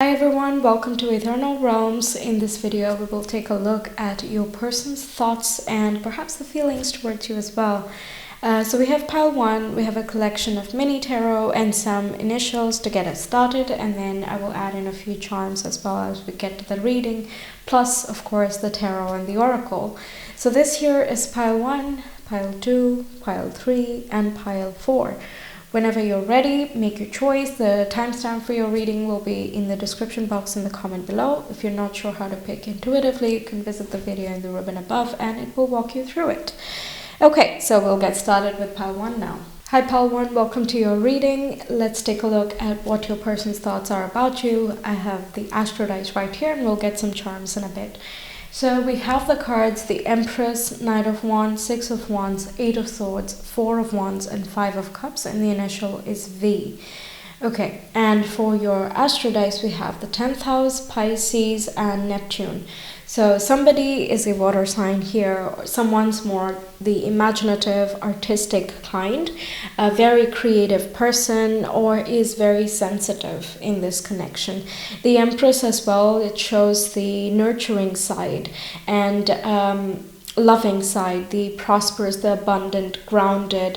Hi everyone, welcome to Ethernal Realms. In this video, we will take a look at your person's thoughts and perhaps the feelings towards you as well. So we have pile 1, we have a collection of mini tarot and some initials to get us started, and then I will add in a few charms as well as we get to the reading, plus of course the tarot and the oracle. So this here is pile 1, pile 2, pile 3 and pile 4. Whenever you're ready, make your choice. The timestamp for your reading will be in the description box in the comment below. If you're not sure how to pick intuitively, you can visit the video in the ribbon above and it will walk you through it. Okay, so we'll get started with pile 1 now. Hi pile 1, welcome to your reading. Let's take a look at what your person's thoughts are about you. I have the Astro dice right here and we'll get some charms in a bit. So we have the cards, the Empress, Knight of Wands, Six of Wands, Eight of Swords, Four of Wands, and Five of Cups, and the initial is V. Okay, and for your Astro dice, we have the 10th house, Pisces, and Neptune. So somebody is a water sign here, or someone's more the imaginative, artistic kind, a very creative person, or is very sensitive in this connection. The Empress as well, it shows the nurturing side and loving side, the prosperous, the abundant, grounded,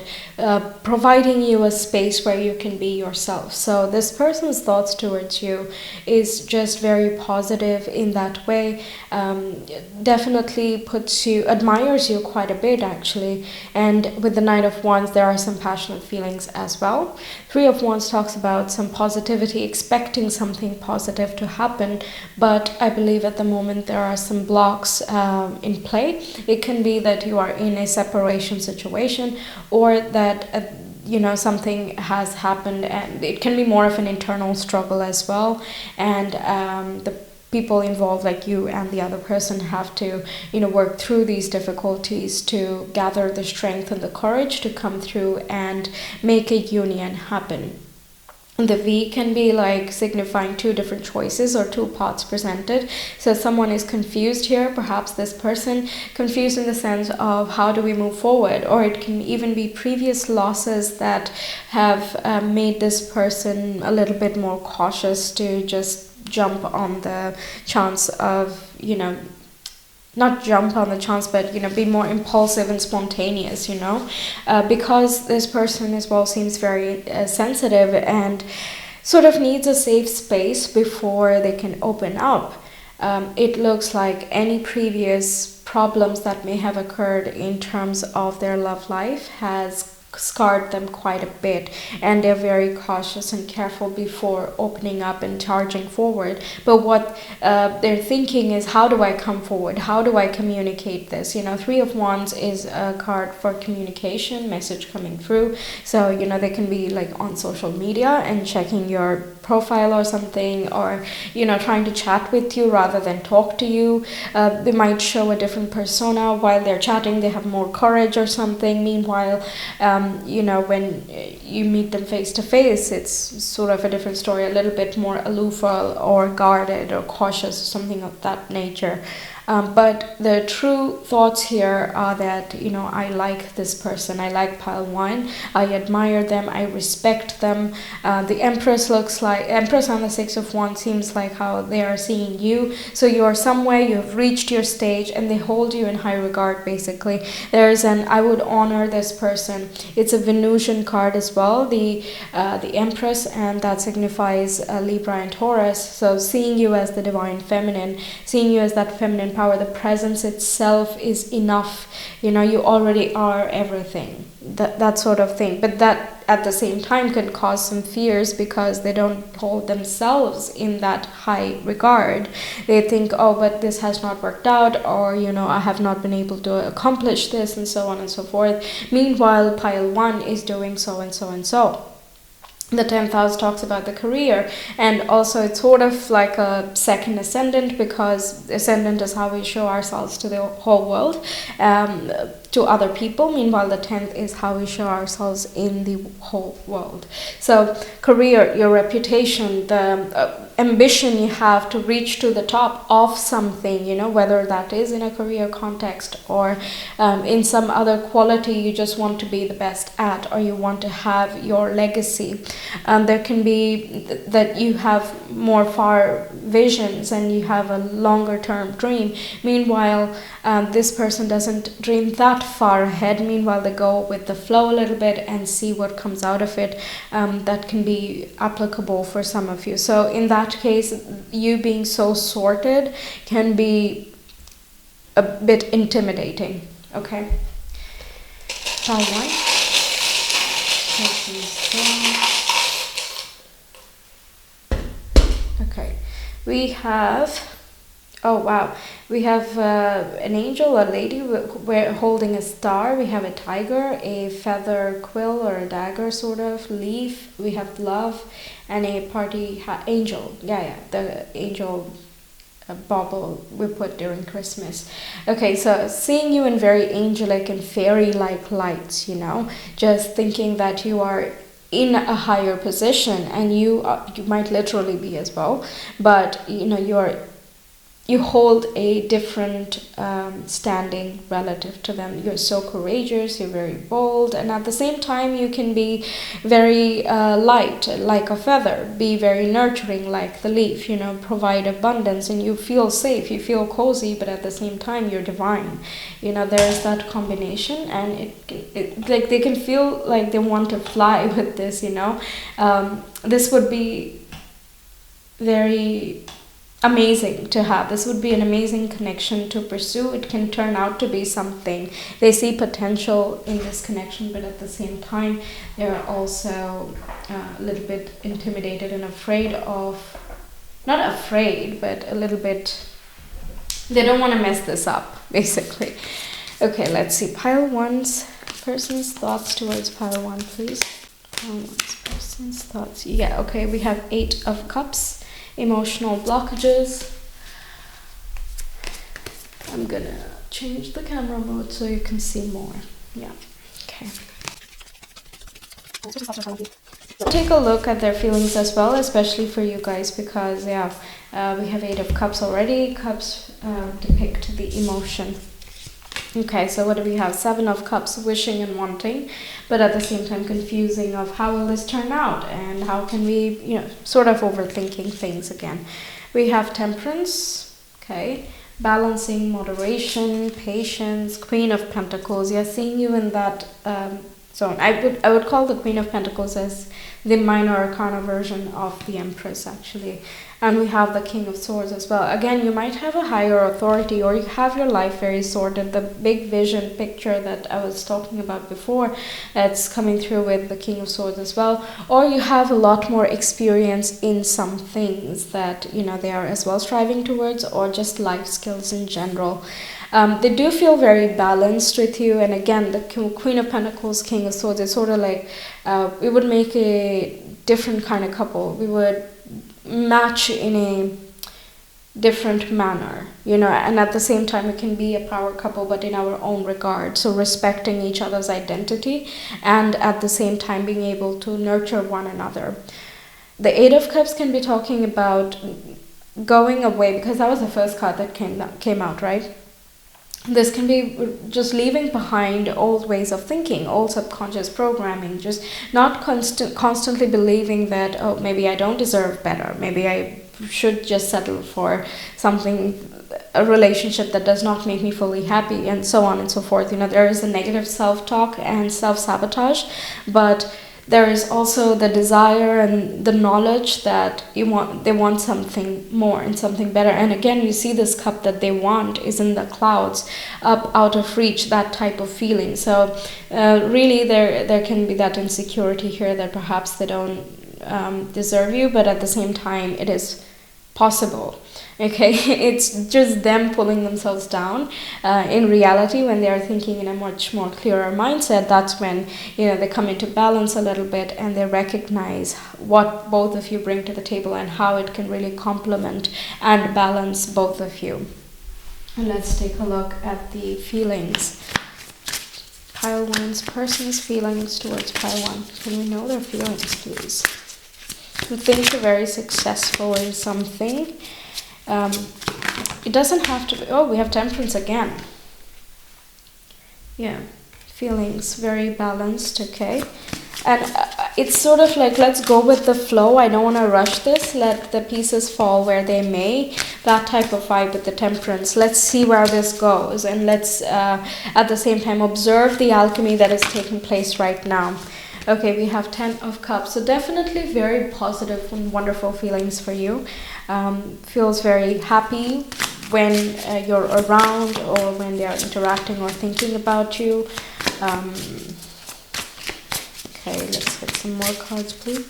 providing you a space where you can be yourself. So this person's thoughts towards you is just very positive in that way. Definitely puts you, admires you quite a bit actually. And with the Knight of Wands, there are some passionate feelings as well. Three of Wands talks about some positivity, expecting something positive to happen. But I believe at the moment there are some blocks in play. It can be that you are in a separation situation, or that something has happened, and it can be more of an internal struggle as well, and the people involved, like you and the other person, have to work through these difficulties to gather the strength and the courage to come through and make a union happen. The V can be like signifying two different choices or two paths presented. So someone is confused here, perhaps this person confused in the sense of how do we move forward, or it can even be previous losses that have made this person a little bit more cautious to just jump on the chance of, not jump on the chance, but be more impulsive and spontaneous, because this person as well seems very sensitive and sort of needs a safe space before they can open up. It looks like any previous problems that may have occurred in terms of their love life has scarred them quite a bit, and they're very cautious and careful before opening up and charging forward. But what they're thinking is, how do I come forward? How do I communicate this? Three of Wands is a card for communication, message coming through. So they can be like on social media and checking your profile or something, or trying to chat with you rather than talk to you. They might show a different persona while they're chatting. They have more courage or something. Meanwhile, when you meet them face to face, it's sort of a different story, a little bit more aloof or guarded or cautious or something of that nature. But the true thoughts here are that, I like this person. I like pile 1. I admire them. I respect them. The Empress Empress on the Six of Wands seems like how they are seeing you. So you are somewhere, you have reached your stage, and they hold you in high regard, basically. There's I would honor this person. It's a Venusian card as well, the Empress, and that signifies Libra and Taurus. So seeing you as the divine feminine, seeing you as that feminine power, the presence itself is enough. You already are everything, that sort of thing. But that at the same time can cause some fears because they don't hold themselves in that high regard. They think, oh, but this has not worked out, or I have not been able to accomplish this, and so on and so forth. Meanwhile, pile 1 is doing so and so and so. The 10th house talks about the career, and also it's sort of like a second ascendant, because ascendant is how we show ourselves to the whole world. to other people. Meanwhile, the 10th is how we show ourselves in the whole world. So career, your reputation, the ambition you have to reach to the top of something, you know, whether that is in a career context or in some other quality you just want to be the best at, or you want to have your legacy. There can be that you have more far visions and you have a longer term dream. Meanwhile, this person doesn't dream that far ahead. Meanwhile, they go with the flow a little bit and see what comes out of it. That can be applicable for some of you. So in that case, you being so sorted can be a bit intimidating. Okay. Pile 1. Okay. We have... Oh wow, we have an angel, a lady holding a star. We have a tiger, a feather quill or a dagger sort of leaf. We have love and a party angel. Yeah, the angel bauble we put during Christmas. Okay, so seeing you in very angelic and fairy-like lights, you know, just thinking that you are in a higher position, and you might literally be as well, but you know, you hold a different standing relative to them. You're so courageous, you're very bold, and at the same time you can be very light, like a feather, be very nurturing like the leaf, you know, provide abundance, and you feel safe, you feel cozy, but at the same time you're divine. You know, there's that combination, and it like they can feel like they want to fly with this, you know. This would be very amazing to have. This would be an amazing connection to pursue. It can turn out to be something. They see potential in this connection, but at the same time they're also a little bit intimidated and afraid of, not afraid, but a little bit, they don't want to mess this up, basically. Okay, let's see. Pile 1's person's thoughts towards pile 1, please. Pile 1's person's thoughts. Yeah, okay, we have 8 of Cups. Emotional blockages. I'm gonna change the camera mode so you can see more. Yeah, okay. Take a look at their feelings as well, especially for you guys, because yeah, we have 8 of Cups already. Cups depict the emotion. Okay, so what do we have? 7 of Cups, wishing and wanting, but at the same time confusing of how will this turn out, and how can we, you know, sort of overthinking things again. We have Temperance, okay, balancing, moderation, patience, Queen of Pentacles. Yeah, seeing you in that zone. I would call the Queen of Pentacles as the minor arcana version of the Empress, actually. And we have the King of Swords as well. Again, you might have a higher authority, or you have your life very sorted. The big vision picture that I was talking about before, that's coming through with the King of Swords as well. Or you have a lot more experience in some things that, you know, they are as well striving towards, or just life skills in general. They do feel very balanced with you. And again, the Queen of Pentacles, King of Swords, is sort of like, we would make a different kind of couple. We would match in a different manner, you know, and at the same time it can be a power couple, but in our own regard. So respecting each other's identity, and at the same time being able to nurture one another. The 8 of Cups can be talking about going away, because that was the first card that came out, right? This can be just leaving behind old ways of thinking, old subconscious programming, just not constantly believing that, oh, maybe I don't deserve better, maybe I should just settle for something, a relationship that does not make me fully happy, and so on and so forth. You know, there is a negative self-talk and self-sabotage, but there is also the desire and the knowledge that they want something more and something better. And again, you see this cup that they want is in the clouds, up out of reach, that type of feeling. So really there can be that insecurity here that perhaps they don't deserve you, but at the same time it is possible. Okay, it's just them pulling themselves down. In reality, when they are thinking in a much more clearer mindset, that's when, you know, they come into balance a little bit, and they recognize what both of you bring to the table and how it can really complement and balance both of you. And let's take a look at the feelings. Pile 1's person's feelings towards pile 1. Can we know their feelings, please? Who think they're very successful in something. It doesn't have to be... Oh, we have Temperance again. Yeah. Feelings very balanced, okay. And it's sort of like, let's go with the flow. I don't want to rush this. Let the pieces fall where they may. That type of vibe with the Temperance. Let's see where this goes. And let's, at the same time, observe the alchemy that is taking place right now. Okay, we have 10 of Cups. So definitely very positive and wonderful feelings for you. Feels very happy when you're around or when they're interacting or thinking about you. Okay, let's get some more cards, please.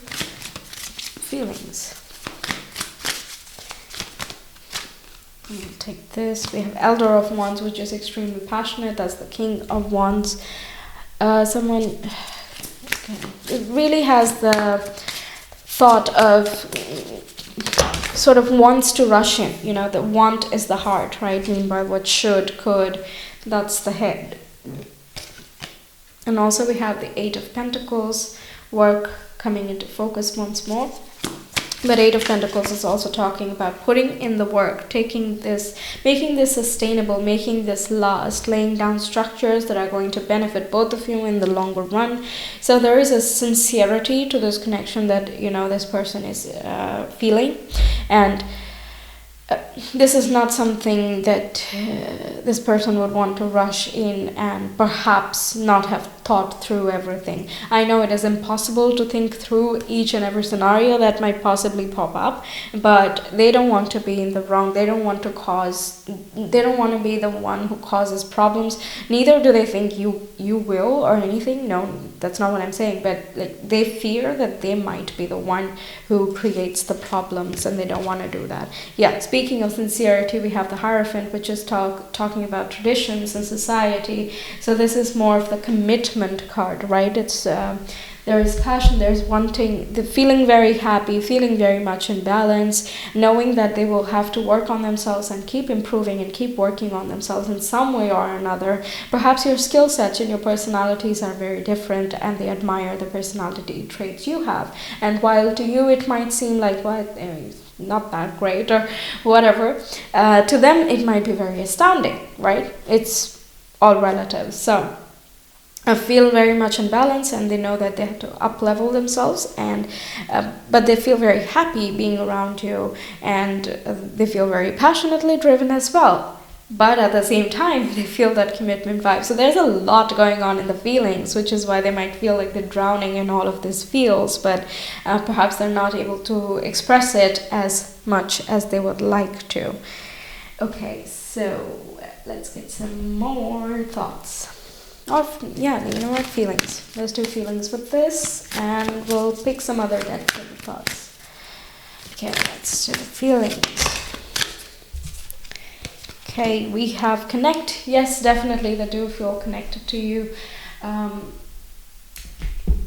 Feelings. We'll take this. We have Elder of Wands, which is extremely passionate. That's the King of Wands. Someone... Okay. It really has the thought of sort of wants to rush in. You know, the want is the heart, right? Meanwhile, what should, could, that's the head. And also we have the 8 of Pentacles, work coming into focus once more. But 8 of Pentacles is also talking about putting in the work, taking this, making this sustainable, making this last, laying down structures that are going to benefit both of you in the longer run. So there is a sincerity to this connection that, you know, this person is feeling. And this is not something that this person would want to rush in and perhaps not have thought through everything. I know it is impossible to think through each and every scenario that might possibly pop up, but they don't want to be in the wrong. They don't want to be the one who causes problems. Neither do they think you will or anything. No, that's not what I'm saying, but like, they fear that they might be the one who creates the problems, and they don't want to do that. Yeah, speaking of sincerity, we have the Hierophant, which is talking about traditions and society. So this is more of the commitment card, right? It's there is passion, there's wanting, the feeling very happy, feeling very much in balance, knowing that they will have to work on themselves and keep improving and keep working on themselves in some way or another. Perhaps your skill sets and your personalities are very different, and they admire the personality traits you have. And while to you it might seem like, what, not that great or whatever, to them it might be very astounding, right? It's all relative. So I feel very much in balance, and they know that they have to up-level themselves, and but they feel very happy being around you, and they feel very passionately driven as well. But at the same time, they feel that commitment vibe. So there's a lot going on in the feelings, which is why they might feel like they're drowning in all of these feels, but perhaps they're not able to express it as much as they would like to. Okay, so let's get some more thoughts. Yeah, you know what, feelings. Let's do feelings with this, and we'll pick some other decks of thoughts. Okay, let's do the feelings. Okay, we have connect. Yes, definitely, they do feel connected to you.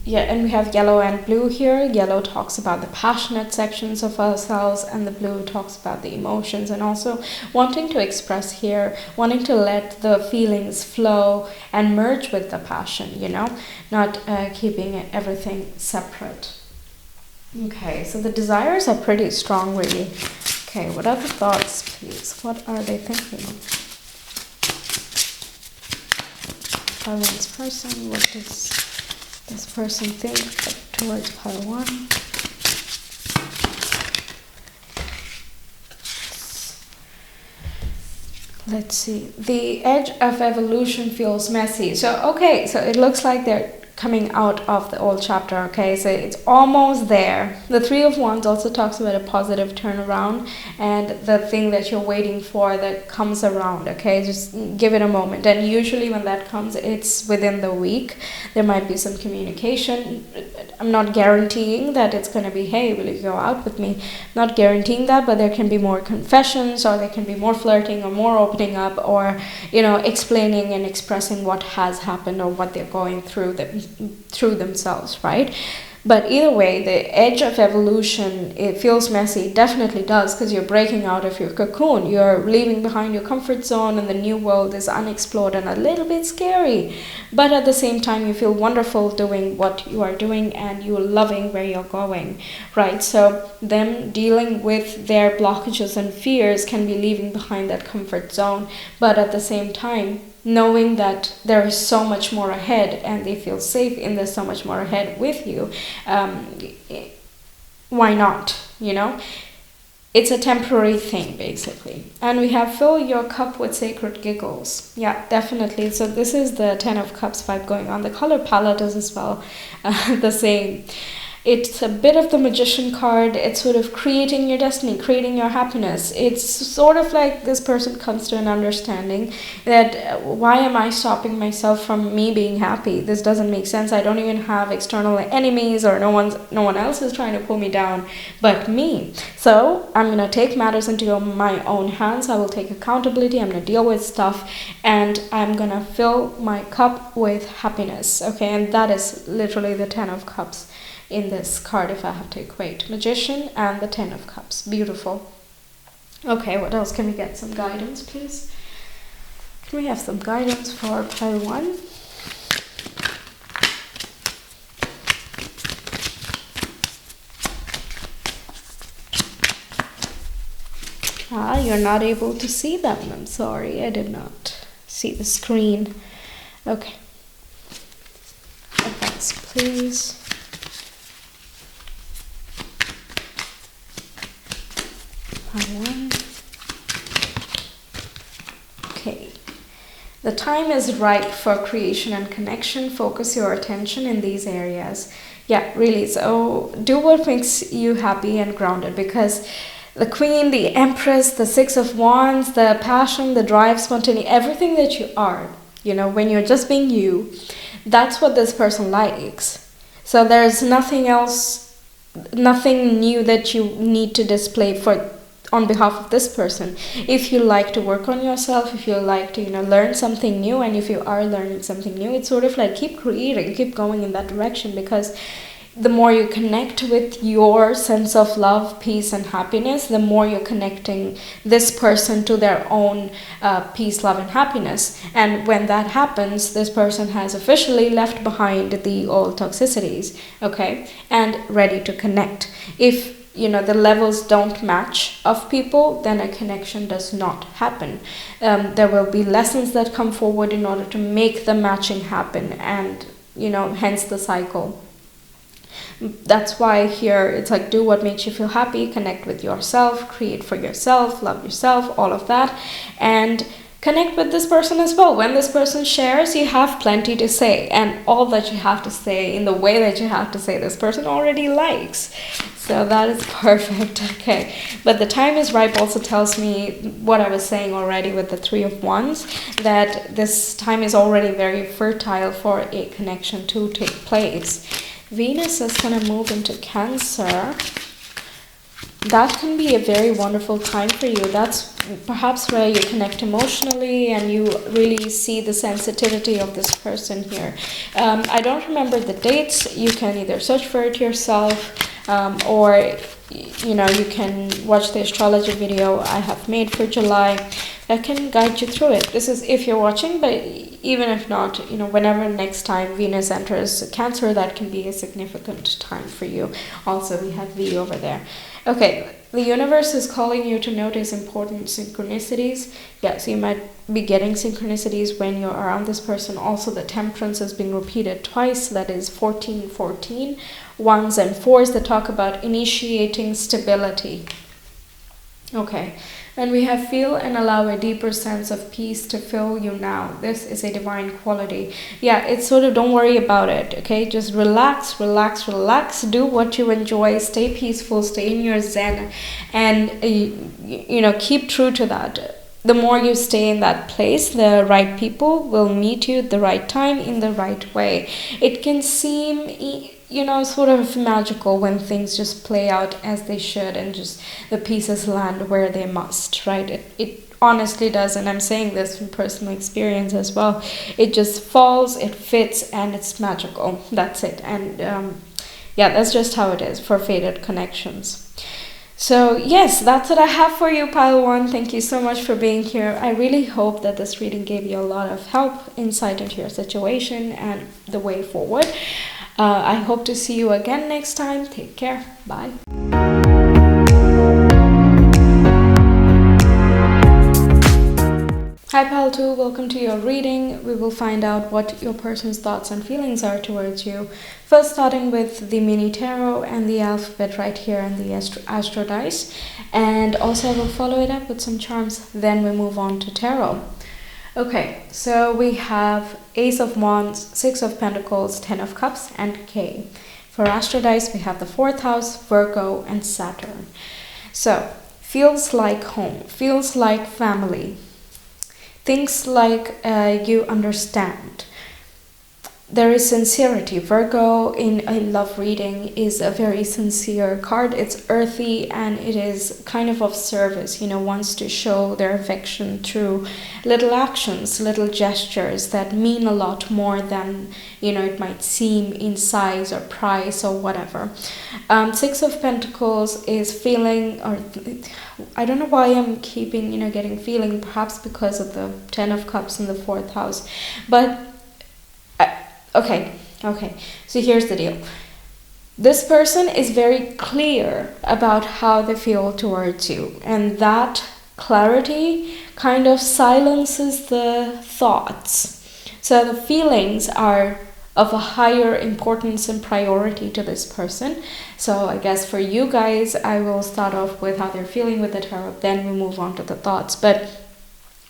Yeah, and we have yellow and blue here. Yellow talks about the passionate sections of ourselves, and the blue talks about the emotions, and also wanting to express here, wanting to let the feelings flow and merge with the passion, you know, not keeping everything separate. Okay, so the desires are pretty strong, really. Okay, what are the thoughts, please? What are they thinking? Balance person, what does this person think towards pile 1? Let's see. The edge of evolution feels messy. So, okay, so it looks like they're coming out of the old chapter, okay? So it's almost there. The 3 of Wands also talks about a positive turnaround and the thing that you're waiting for that comes around, okay? Just give it a moment. And usually when that comes, it's within the week. There might be some communication. I'm not guaranteeing that it's going to be, hey, will you go out with me? Not guaranteeing that, but there can be more confessions, or there can be more flirting, or more opening up, or, you know, explaining and expressing what has happened or what they're going through themselves, right? But either way, the edge of evolution, it feels messy. It definitely does, because you're breaking out of your cocoon. You're leaving behind your comfort zone, and the new world is unexplored and a little bit scary. But at the same time, you feel wonderful doing what you are doing, and you're loving where you're going, right? So them dealing with their blockages and fears can be leaving behind that comfort zone. But at the same time, knowing that there is so much more ahead, and they feel safe in there's so much more ahead with you, why not, it's a temporary thing, basically. And we have fill your cup with sacred giggles. Yeah, definitely. So this is the 10 of Cups vibe going on. The color palette is as well the same. It's a bit of the Magician card. It's sort of creating your destiny, creating your happiness. It's sort of like this person comes to an understanding that why am I stopping myself from me being happy? This doesn't make sense. I don't even have external enemies, or no one else is trying to pull me down but me. So I'm going to take matters into my own hands. I will take accountability. I'm going to deal with stuff, and I'm going to fill my cup with happiness. Okay, and that is literally the 10 of Cups in this card, if I have to equate Magician and the 10 of Cups. Beautiful. Okay, what else? Can we get some guidance, please? Can we have some guidance for pile 1? You're not able to see them. I'm sorry, I did not see the screen. Okay. Advice, please. One. Okay. The time is right for creation and connection. Focus your attention in these areas. Yeah, really. So do what makes you happy and grounded, because the Queen, the Empress, the 6 of Wands, the passion, the drive, spontaneity, everything that you are, when you're just being you, that's what this person likes. So there's nothing else, nothing new that you need to display on behalf of this person. If you like to work on yourself, if you like to learn something new, and if you are learning something new, it's sort of like keep creating, keep going in that direction, because the more you connect with your sense of love, peace, and happiness, the more you're connecting this person to their own peace, love, and happiness. And when that happens, this person has officially left behind the old toxicities, okay, and ready to connect. If the levels don't match of people, then a connection does not happen. There will be lessons that come forward in order to make the matching happen, and hence the cycle. That's why here it's like, do what makes you feel happy, connect with yourself, create for yourself, love yourself, all of that, and connect with this person as well. When this person shares, you have plenty to say, and all that you have to say in the way that you have to say, this person already likes. So that is perfect. Okay, but the time is ripe also tells me what I was saying already with the 3 of Wands, that this time is already very fertile for a connection to take place. Venus is going to move into Cancer. That can be a very wonderful time for you. That's perhaps where you connect emotionally and you really see the sensitivity of this person here. I don't remember the dates. You can either search for it yourself, or you can watch the astrology video I have made for July that can guide you through it. This is if you're watching, but even if not, whenever next time Venus enters Cancer, that can be a significant time for you. Also, we have V over there. Okay, the universe is calling you to notice important synchronicities. Yes, you might be getting synchronicities when you're around this person. Also, the Temperance is being repeated twice. That is 14, 14. Ones and fours that talk about initiating stability. Okay, and we have feel and allow a deeper sense of peace to fill you now. This is a divine quality. Yeah, it's sort of don't worry about it, okay? Just relax, relax, relax. Do what you enjoy. Stay peaceful. Stay in your zen. And, keep true to that. The more you stay in that place, the right people will meet you at the right time in the right way. It can seem sort of magical when things just play out as they should and just the pieces land where they must, right? It honestly does, and I'm saying this from personal experience as well. It just falls, it fits, and it's magical. That's it. And Yeah, that's just how it is for fated connections. So yes, that's what I have for you, pile 1. Thank you so much for being here. I really hope that this reading gave you a lot of help, insight into your situation and the way forward. I hope to see you again next time. Take care. Bye. Hi pile 2, welcome to your reading. We will find out what your person's thoughts and feelings are towards you. First, starting with the mini tarot and the alphabet right here and the astro dice. And also I will follow it up with some charms. Then we move on to tarot. Okay, so we have Ace of Wands, 6 of Pentacles, 10 of Cups, and K. For astro dice, we have the 4th house, Virgo, and Saturn. So, feels like home, feels like family. Things like you understand. There is sincerity. Virgo in a love reading is a very sincere card. It's earthy and it is kind of service, wants to show their affection through little actions, little gestures that mean a lot more than, it might seem in size or price or whatever. 6 of Pentacles is feeling, or I don't know why I'm keeping, getting feeling, perhaps because of the 10 of Cups in the 4th house. But Okay, so here's the deal. This person is very clear about how they feel towards you, and that clarity kind of silences the thoughts. So the feelings are of a higher importance and priority to this person. So I guess for you guys, I will start off with how they're feeling with the tarot, then we move on to the thoughts. But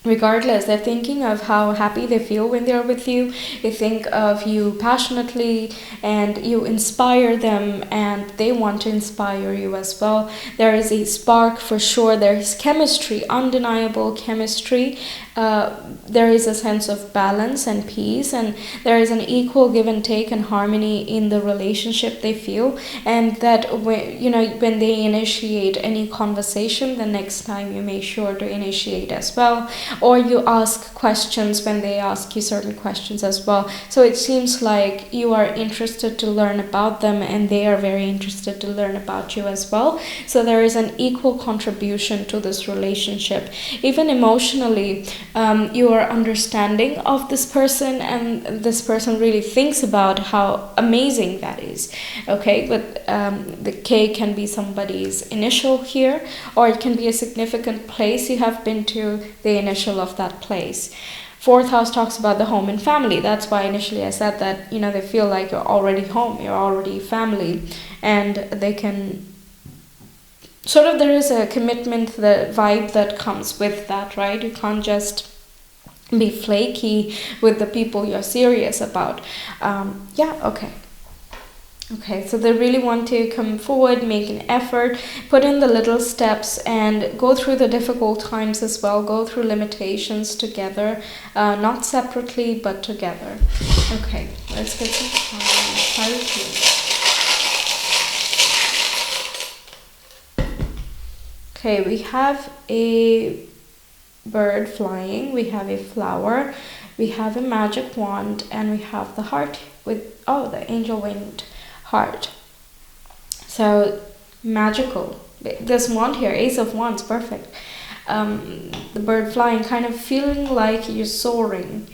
regardless, they're thinking of how happy they feel when they're with you. They think of you passionately and you inspire them and they want to inspire you as well. There is a spark for sure. There is chemistry, undeniable chemistry. There is a sense of balance and peace, and there is an equal give and take and harmony in the relationship they feel. And that when they initiate any conversation, the next time you make sure to initiate as well, or you ask questions when they ask you certain questions as well. So it seems like you are interested to learn about them and they are very interested to learn about you as well. So there is an equal contribution to this relationship. Even emotionally, you are understanding of this person, and this person really thinks about how amazing that is. Okay, but the K can be somebody's initial here, or it can be a significant place you have been to, the initial of that place. 4th house talks about the home and family. That's why initially I said that, they feel like you're already home, you're already family, and they can sort of, there is a commitment, the vibe that comes with that, right? You can't just be flaky with the people you're serious about. Okay, so they really want to come forward, make an effort, put in the little steps and go through the difficult times as well, go through limitations together, not separately, but together. Okay, let's get some clarity. Okay, we have a bird flying, we have a flower, we have a magic wand, and we have the heart with, the angel winged heart. So magical. This wand here, Ace of Wands, perfect. The bird flying, kind of feeling like you're soaring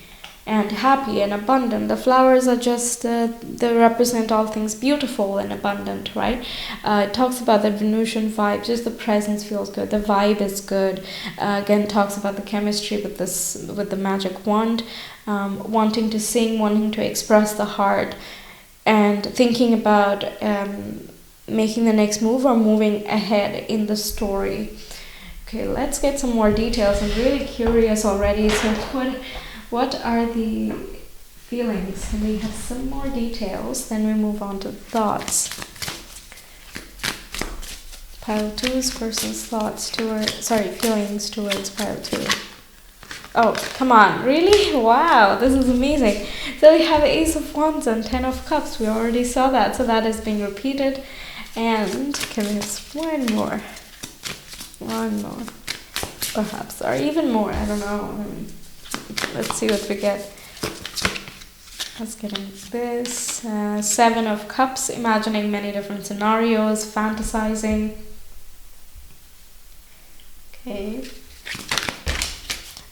and happy and abundant. The flowers are just, they represent all things beautiful and abundant, right? It talks about the Venusian vibe, just the presence feels good, the vibe is good. Again, talks about the chemistry with the magic wand, wanting to sing, wanting to express the heart, and thinking about making the next move or moving ahead in the story. Okay, let's get some more details. I'm really curious already. So what are the feelings? Can we have some more details? Then we move on to thoughts. Pile 2's person's feelings towards pile 2. Oh, come on, really? Wow, this is amazing. So we have Ace of Wands and 10 of Cups. We already saw that, so that is being repeated. And can we have one more? One more, perhaps, or even more, I don't know. Let's see what we get. Let's get into this. Seven of Cups, imagining many different scenarios, fantasizing. Okay.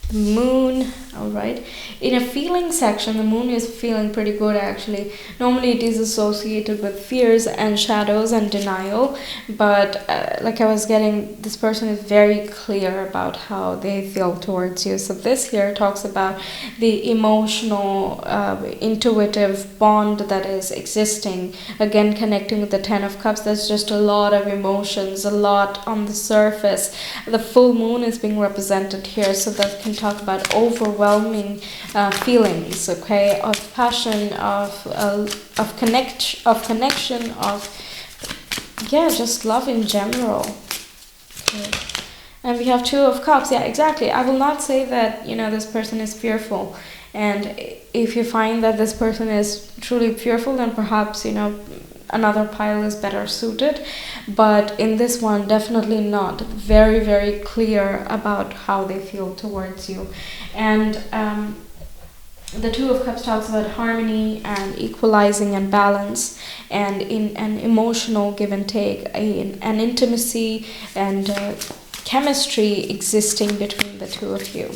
The Moon, alright. In a feeling section, the Moon is feeling pretty good actually. Normally it is associated with fears and shadows and denial, but like I was getting, this person is very clear about how they feel towards you. So this here talks about the emotional, intuitive bond that is existing. Again, connecting with the Ten of Cups, there's just a lot of emotions, a lot on the surface. The full moon is being represented here, so that can talk about overwhelming feelings, okay, of passion, of connection, yeah, just love in general. Okay. And we have Two of Cups. Yeah, exactly. I will not say that, you know, this person is fearful. And if you find that this person is truly fearful, then perhaps, you know, another pile is better suited. But in this one, definitely not. Very, very clear about how they feel towards you. And the Two of Cups talks about harmony and equalizing and balance, and in an emotional give and take, an intimacy and chemistry existing between the two of you.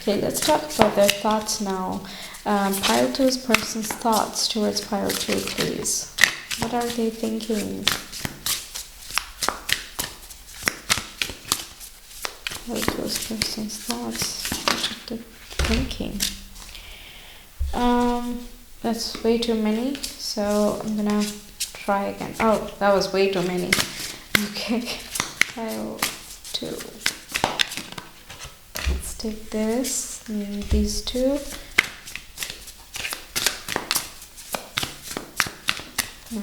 Okay, let's talk about their thoughts now. Pile 2's person's thoughts towards pile 2, please. What are they thinking? Pile 2's person's thoughts. What are they thinking? That's way too many, so I'm gonna try again. Oh, that was way too many. Okay, pile 2. Let's take this and these two. No.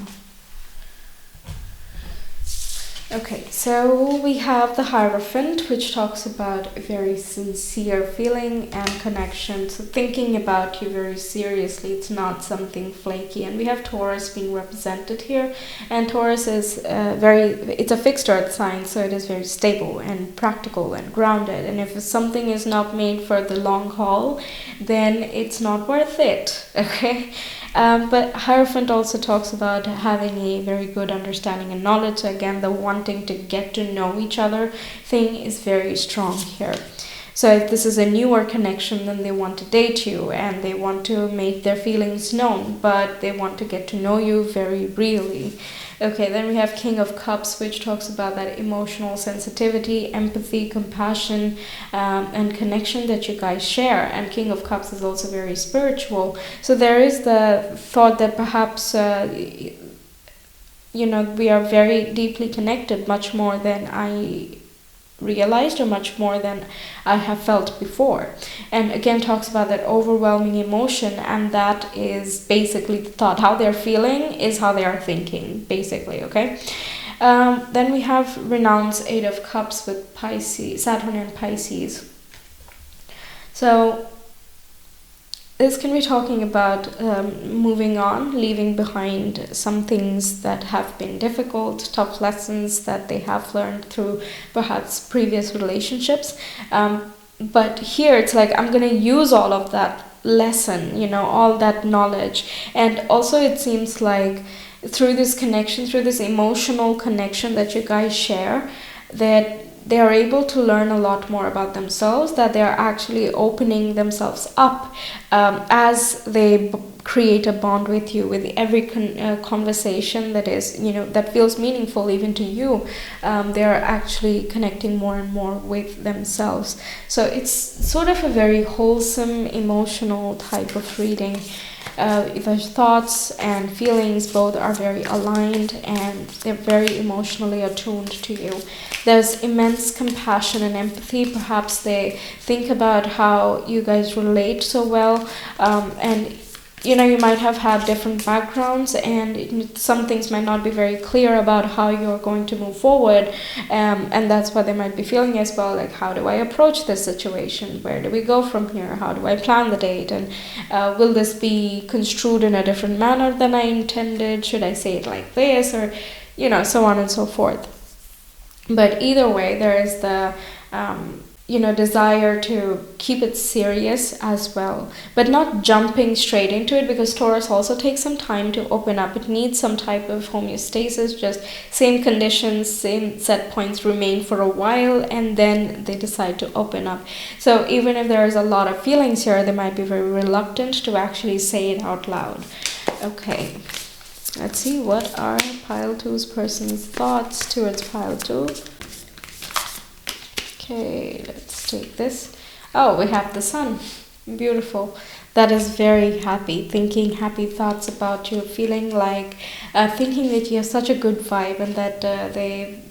Okay, so we have the Hierophant, which talks about a very sincere feeling and connection. So thinking about you very seriously, it's not something flaky. And we have Taurus being represented here. And Taurus is it's a fixed earth sign, so it is very stable and practical and grounded. And if something is not made for the long haul, then it's not worth it, okay? But Hierophant also talks about having a very good understanding and knowledge. So again, the wanting to get to know each other thing is very strong here. So if this is a newer connection, then they want to date you and they want to make their feelings known, but they want to get to know you very really. Okay, then we have King of Cups, which talks about that emotional sensitivity, empathy, compassion, and connection that you guys share. And King of Cups is also very spiritual. So there is the thought that perhaps, you know, we are very deeply connected, much more than I realized or much more than I have felt before. And again talks about that overwhelming emotion, and that is basically the thought. How they're feeling is how they are thinking, basically, okay? Then we have Renounce, Eight of Cups with Pisces, Saturn and Pisces. So this can be talking about moving on, leaving behind some things that have been difficult, tough lessons that they have learned through perhaps previous relationships. But here it's like, I'm going to use all of that lesson, you know, all that knowledge. And also it seems like through this connection, through this emotional connection that you guys share, that they are able to learn a lot more about themselves, that they are actually opening themselves up as they create a bond with you. With every conversation that is, you know, that feels meaningful even to you, they are actually connecting more and more with themselves. So it's sort of a very wholesome, emotional type of reading. Their thoughts and feelings both are very aligned, and they're very emotionally attuned to you. There's immense compassion and empathy. Perhaps they think about how you guys relate so well, and you know, you might have had different backgrounds, and some things might not be very clear about how you're going to move forward, and that's what they might be feeling as well, like, how do I approach this situation? Where do we go from here? How do I plan the date? And will this be construed in a different manner than I intended? Should I say it like this? Or, you know, so on and so forth. But either way, there is the desire to keep it serious as well, but not jumping straight into it, because Taurus also takes some time to open up. It needs some type of homeostasis, just same conditions, same set points remain for a while, and then they decide to open up. So even if there is a lot of feelings here, they might be very reluctant to actually say it out loud. Okay, let's see, what are pile 2's person's thoughts towards pile 2? Okay, let's take this. Oh, we have the sun. Beautiful. That is very happy, thinking happy thoughts about you, feeling like, thinking that you have such a good vibe, and that they,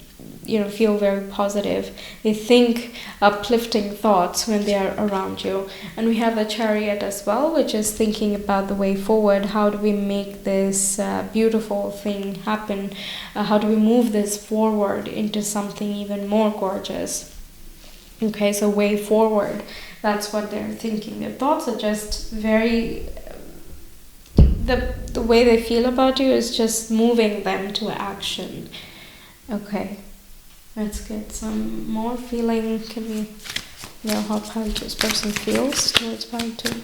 feel very positive. They think uplifting thoughts when they are around you. And we have the Chariot as well, which is thinking about the way forward. How do we make this beautiful thing happen? How do we move this forward into something even more gorgeous? Okay, so way forward, that's what they're thinking. Their thoughts are just very, the way they feel about you is just moving them to action. Okay, let's get some more feeling. Can we know how pile 2's person feels towards pile 2?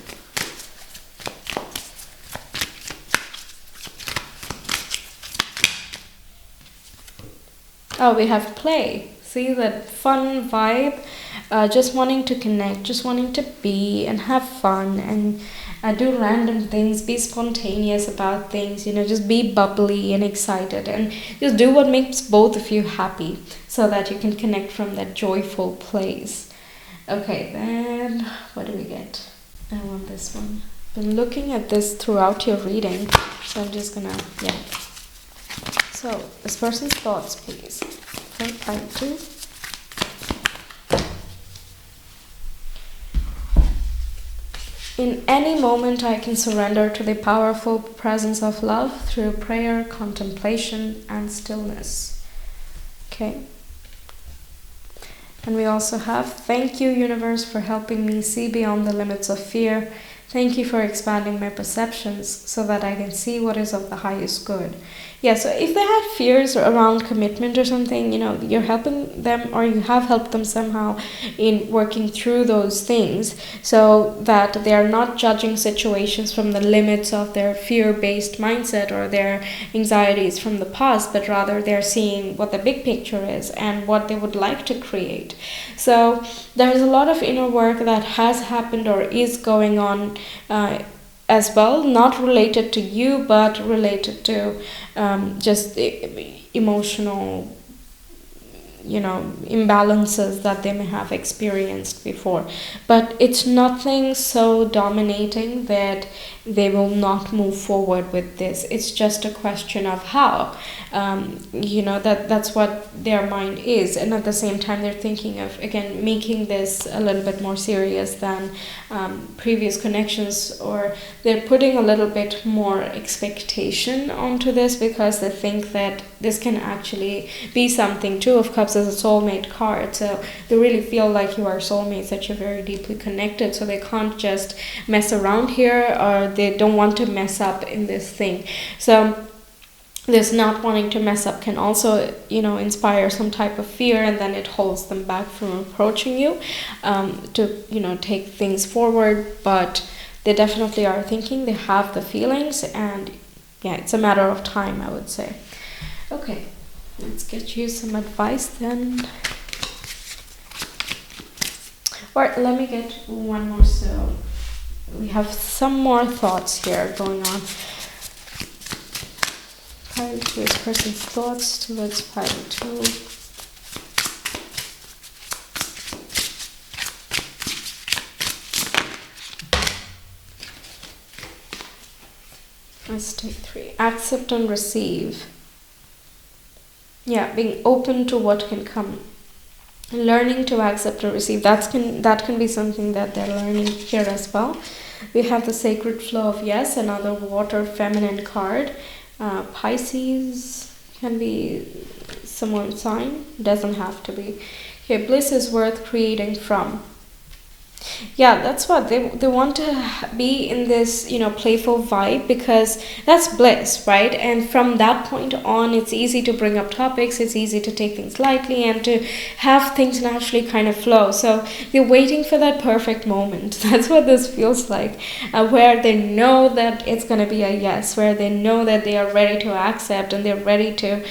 Oh, we have play. See, that fun vibe, just wanting to connect, just wanting to be and have fun, and do random things, be spontaneous about things, just be bubbly and excited, and just do what makes both of you happy, so that you can connect from that joyful place. Okay, then what do we get? I want this one. Been looking at this throughout your reading, so I'm just gonna, So, this person's thoughts, please. For pile 2. In any moment, I can surrender to the powerful presence of love through prayer, contemplation, and stillness. Okay. And we also have, thank you, universe, for helping me see beyond the limits of fear. Thank you for expanding my perceptions so that I can see what is of the highest good. Yeah, so if they had fears around commitment or something, you're helping them, or you have helped them somehow in working through those things, so that they are not judging situations from the limits of their fear-based mindset or their anxieties from the past, but rather they're seeing what the big picture is and what they would like to create. So there's a lot of inner work that has happened or is going on as well, not related to you, but related to just emotional, imbalances that they may have experienced before. But it's nothing so dominating that they will not move forward with this. It's just a question of how. That's what their mind is. And at the same time, they're thinking of, again, making this a little bit more serious than previous connections, or they're putting a little bit more expectation onto this, because they think that this can actually be something. 2 of Cups is a soulmate card, so they really feel like you are soulmates, that you're very deeply connected, so they can't just mess around here, or they don't want to mess up in this thing. So this not wanting to mess up can also, inspire some type of fear, and then it holds them back from approaching you to, take things forward. But they definitely are thinking, they have the feelings, and it's a matter of time, I would say. Okay, let's get you some advice then. Or let me get one more. So we have some more thoughts here going on. Pile 2 is person's thoughts towards pile 2. Let's take 3. Accept and receive. Yeah, being open to what can come. Learning to accept and receive. That can be something that they're learning here as well. We have the Sacred Flow of Yes, another water feminine card. Pisces can be someone's sign, doesn't have to be. Okay, bliss is worth creating from. Yeah, that's what they want to be in this, playful vibe, because that's bliss, right? And from that point on, it's easy to bring up topics, it's easy to take things lightly and to have things naturally kind of flow. So they're waiting for that perfect moment. That's what this feels like, where they know that it's going to be a yes, where they know that they are ready to accept and they're ready to,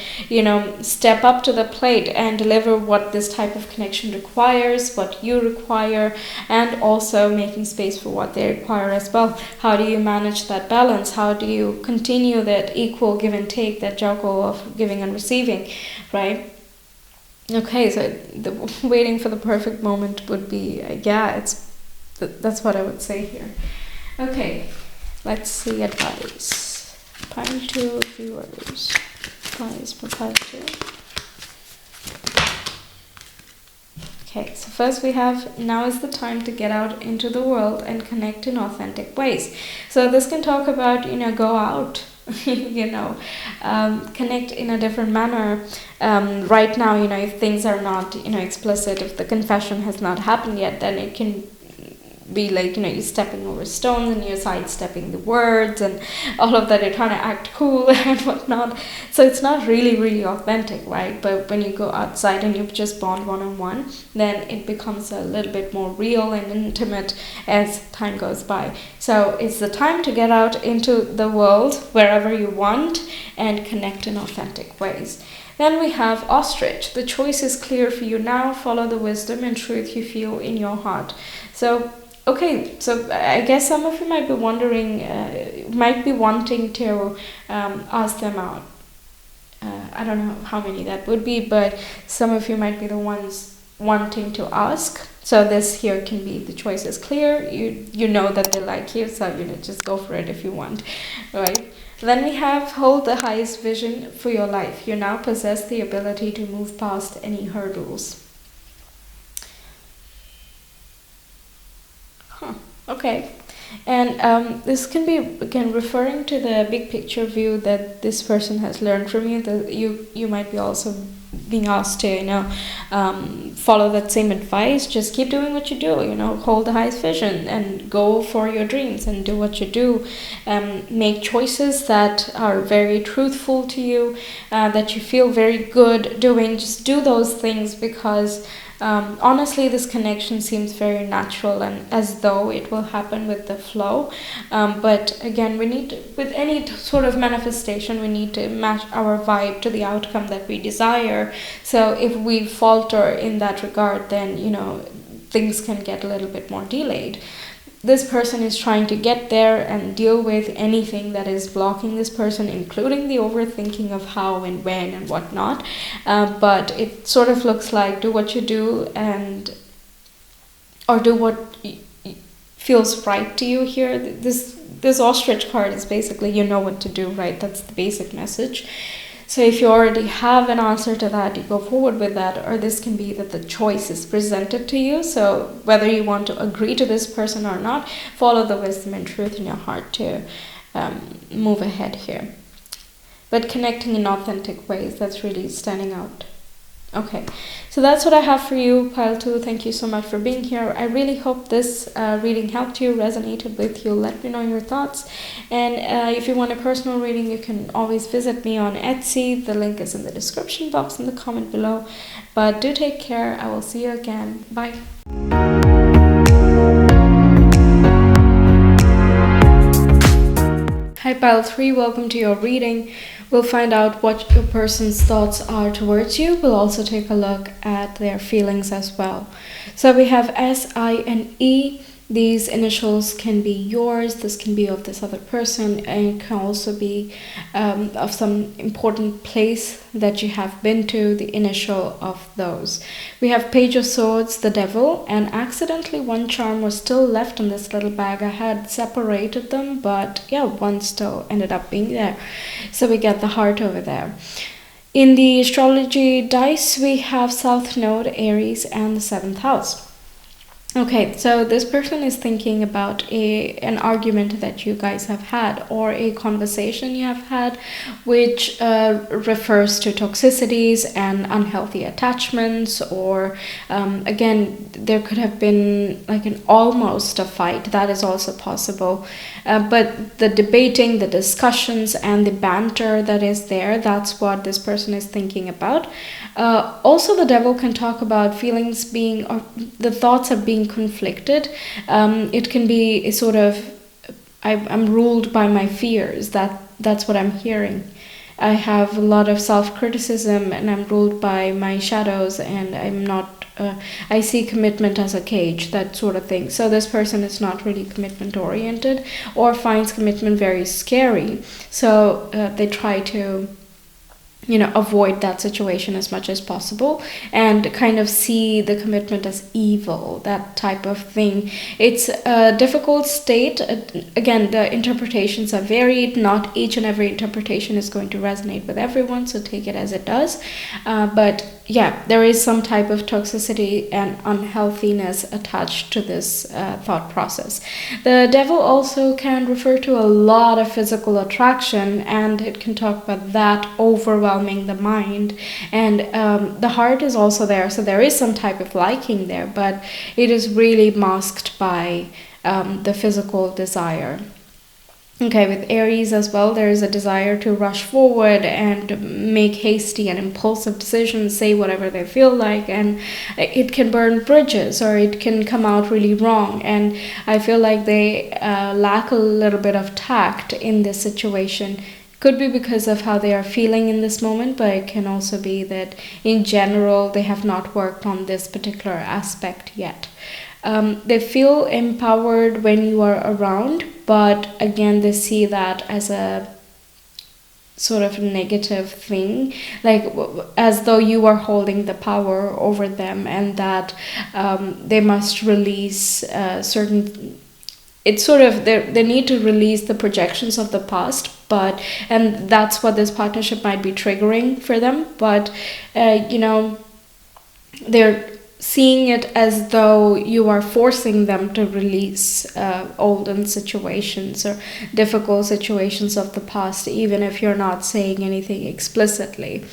step up to the plate and deliver what this type of connection requires, what you require, and also making space for what they require as well. How do you manage that balance? How do you continue that equal give and take, that juggle of giving and receiving, right? Okay, so waiting for the perfect moment would be, that's what I would say here. Okay, let's see advice. Pile 2 viewers. Advice for pile 2. Okay, so first we have, now is the time to get out into the world and connect in authentic ways. So this can talk about, go out, connect in a different manner. Right now, if things are not, explicit, if the confession has not happened yet, then it can be like, you're stepping over stones and you're sidestepping the words and all of that. You're trying to act cool and whatnot. So it's not really authentic, right? But when you go outside and you just bond one-on-one, then it becomes a little bit more real and intimate as time goes by. So it's the time to get out into the world wherever you want and connect in authentic ways. Then we have ostrich. The choice is clear for you now. Follow the wisdom and truth you feel in your heart. So okay, so I guess some of you might be wondering, might be wanting to ask them out. I don't know how many that would be, but some of you might be the ones wanting to ask. So this here can be, the choice is clear. You know that they like you, so just go for it if you want, right? Then we have hold the highest vision for your life. You now possess the ability to move past any hurdles. Okay, and this can be, again, referring to the big picture view that this person has learned from you, that you might be also being asked to follow that same advice. Just keep doing what you do, hold the highest vision and go for your dreams and do what you do. Make choices that are very truthful to you, that you feel very good doing. Just do those things, because honestly, this connection seems very natural and as though it will happen with the flow. But again, we need to, with any sort of manifestation, we need to match our vibe to the outcome that we desire. So if we falter in that regard, then, things can get a little bit more delayed. This person is trying to get there and deal with anything that is blocking this person, including the overthinking of how and when and whatnot. But it sort of looks like do what you do or do what feels right to you here. This ostrich card is basically, you know what to do, right? That's the basic message. So if you already have an answer to that, you go forward with that. Or this can be that the choice is presented to you. So whether you want to agree to this person or not, follow the wisdom and truth in your heart to move ahead here. But connecting in authentic ways, that's really standing out. Okay, so that's what I have for you, Pile 2. Thank you so much for being here. I really hope this reading helped you, resonated with you. Let me know your thoughts. And if you want a personal reading, you can always visit me on Etsy. The link is in the description box in the comment below. But do take care. I will see you again. Bye. Hi Pile 3, welcome to your reading. We'll find out what your person's thoughts are towards you. We'll also take a look at their feelings as well. So we have S, I, and E. These initials can be yours, this can be of this other person, and it can also be of some important place that you have been to, the initial of those. We have Page of Swords, the Devil, and accidentally one charm was still left in this little bag. I had separated them, but yeah, one still ended up being there. So we get the heart over there. In the astrology dice, we have South Node, Aries, and the 7th house. Okay, so this person is thinking about an argument that you guys have had, or a conversation you have had, which refers to toxicities and unhealthy attachments, or again, there could have been like an almost a fight. That is also possible. But the debating, the discussions, and the banter that is there, that's what this person is thinking about. Also, the devil can talk about feelings being, or the thoughts are being conflicted. It can be a sort of, I'm ruled by my fears. That's what I'm hearing. I have a lot of self-criticism, and I'm ruled by my shadows, and I'm not. I see commitment as a cage, that sort of thing. So this person is not really commitment oriented, or finds commitment very scary. So they try to, avoid that situation as much as possible, and kind of see the commitment as evil, that type of thing. It's a difficult state. Again, the interpretations are varied. Not each and every interpretation is going to resonate with everyone, so take it as it does. But yeah, there is some type of toxicity and unhealthiness attached to this thought process. The devil also can refer to a lot of physical attraction, and it can talk about that overwhelming the mind. And the heart is also there, so there is some type of liking there, but it is really masked by the physical desire. Okay, with Aries as well, there is a desire to rush forward and make hasty and impulsive decisions, say whatever they feel like, and it can burn bridges, or it can come out really wrong. And I feel like they lack a little bit of tact in this situation. Could be because of how they are feeling in this moment, but it can also be that in general they have not worked on this particular aspect yet. They feel empowered when you are around, but again, they see that as a sort of negative thing, like as though you are holding the power over them, and that they must release certain. It's sort of they need to release the projections of the past, and that's what this partnership might be triggering for them. But they're seeing it as though you are forcing them to release olden situations or difficult situations of the past, even if you're not saying anything explicitly.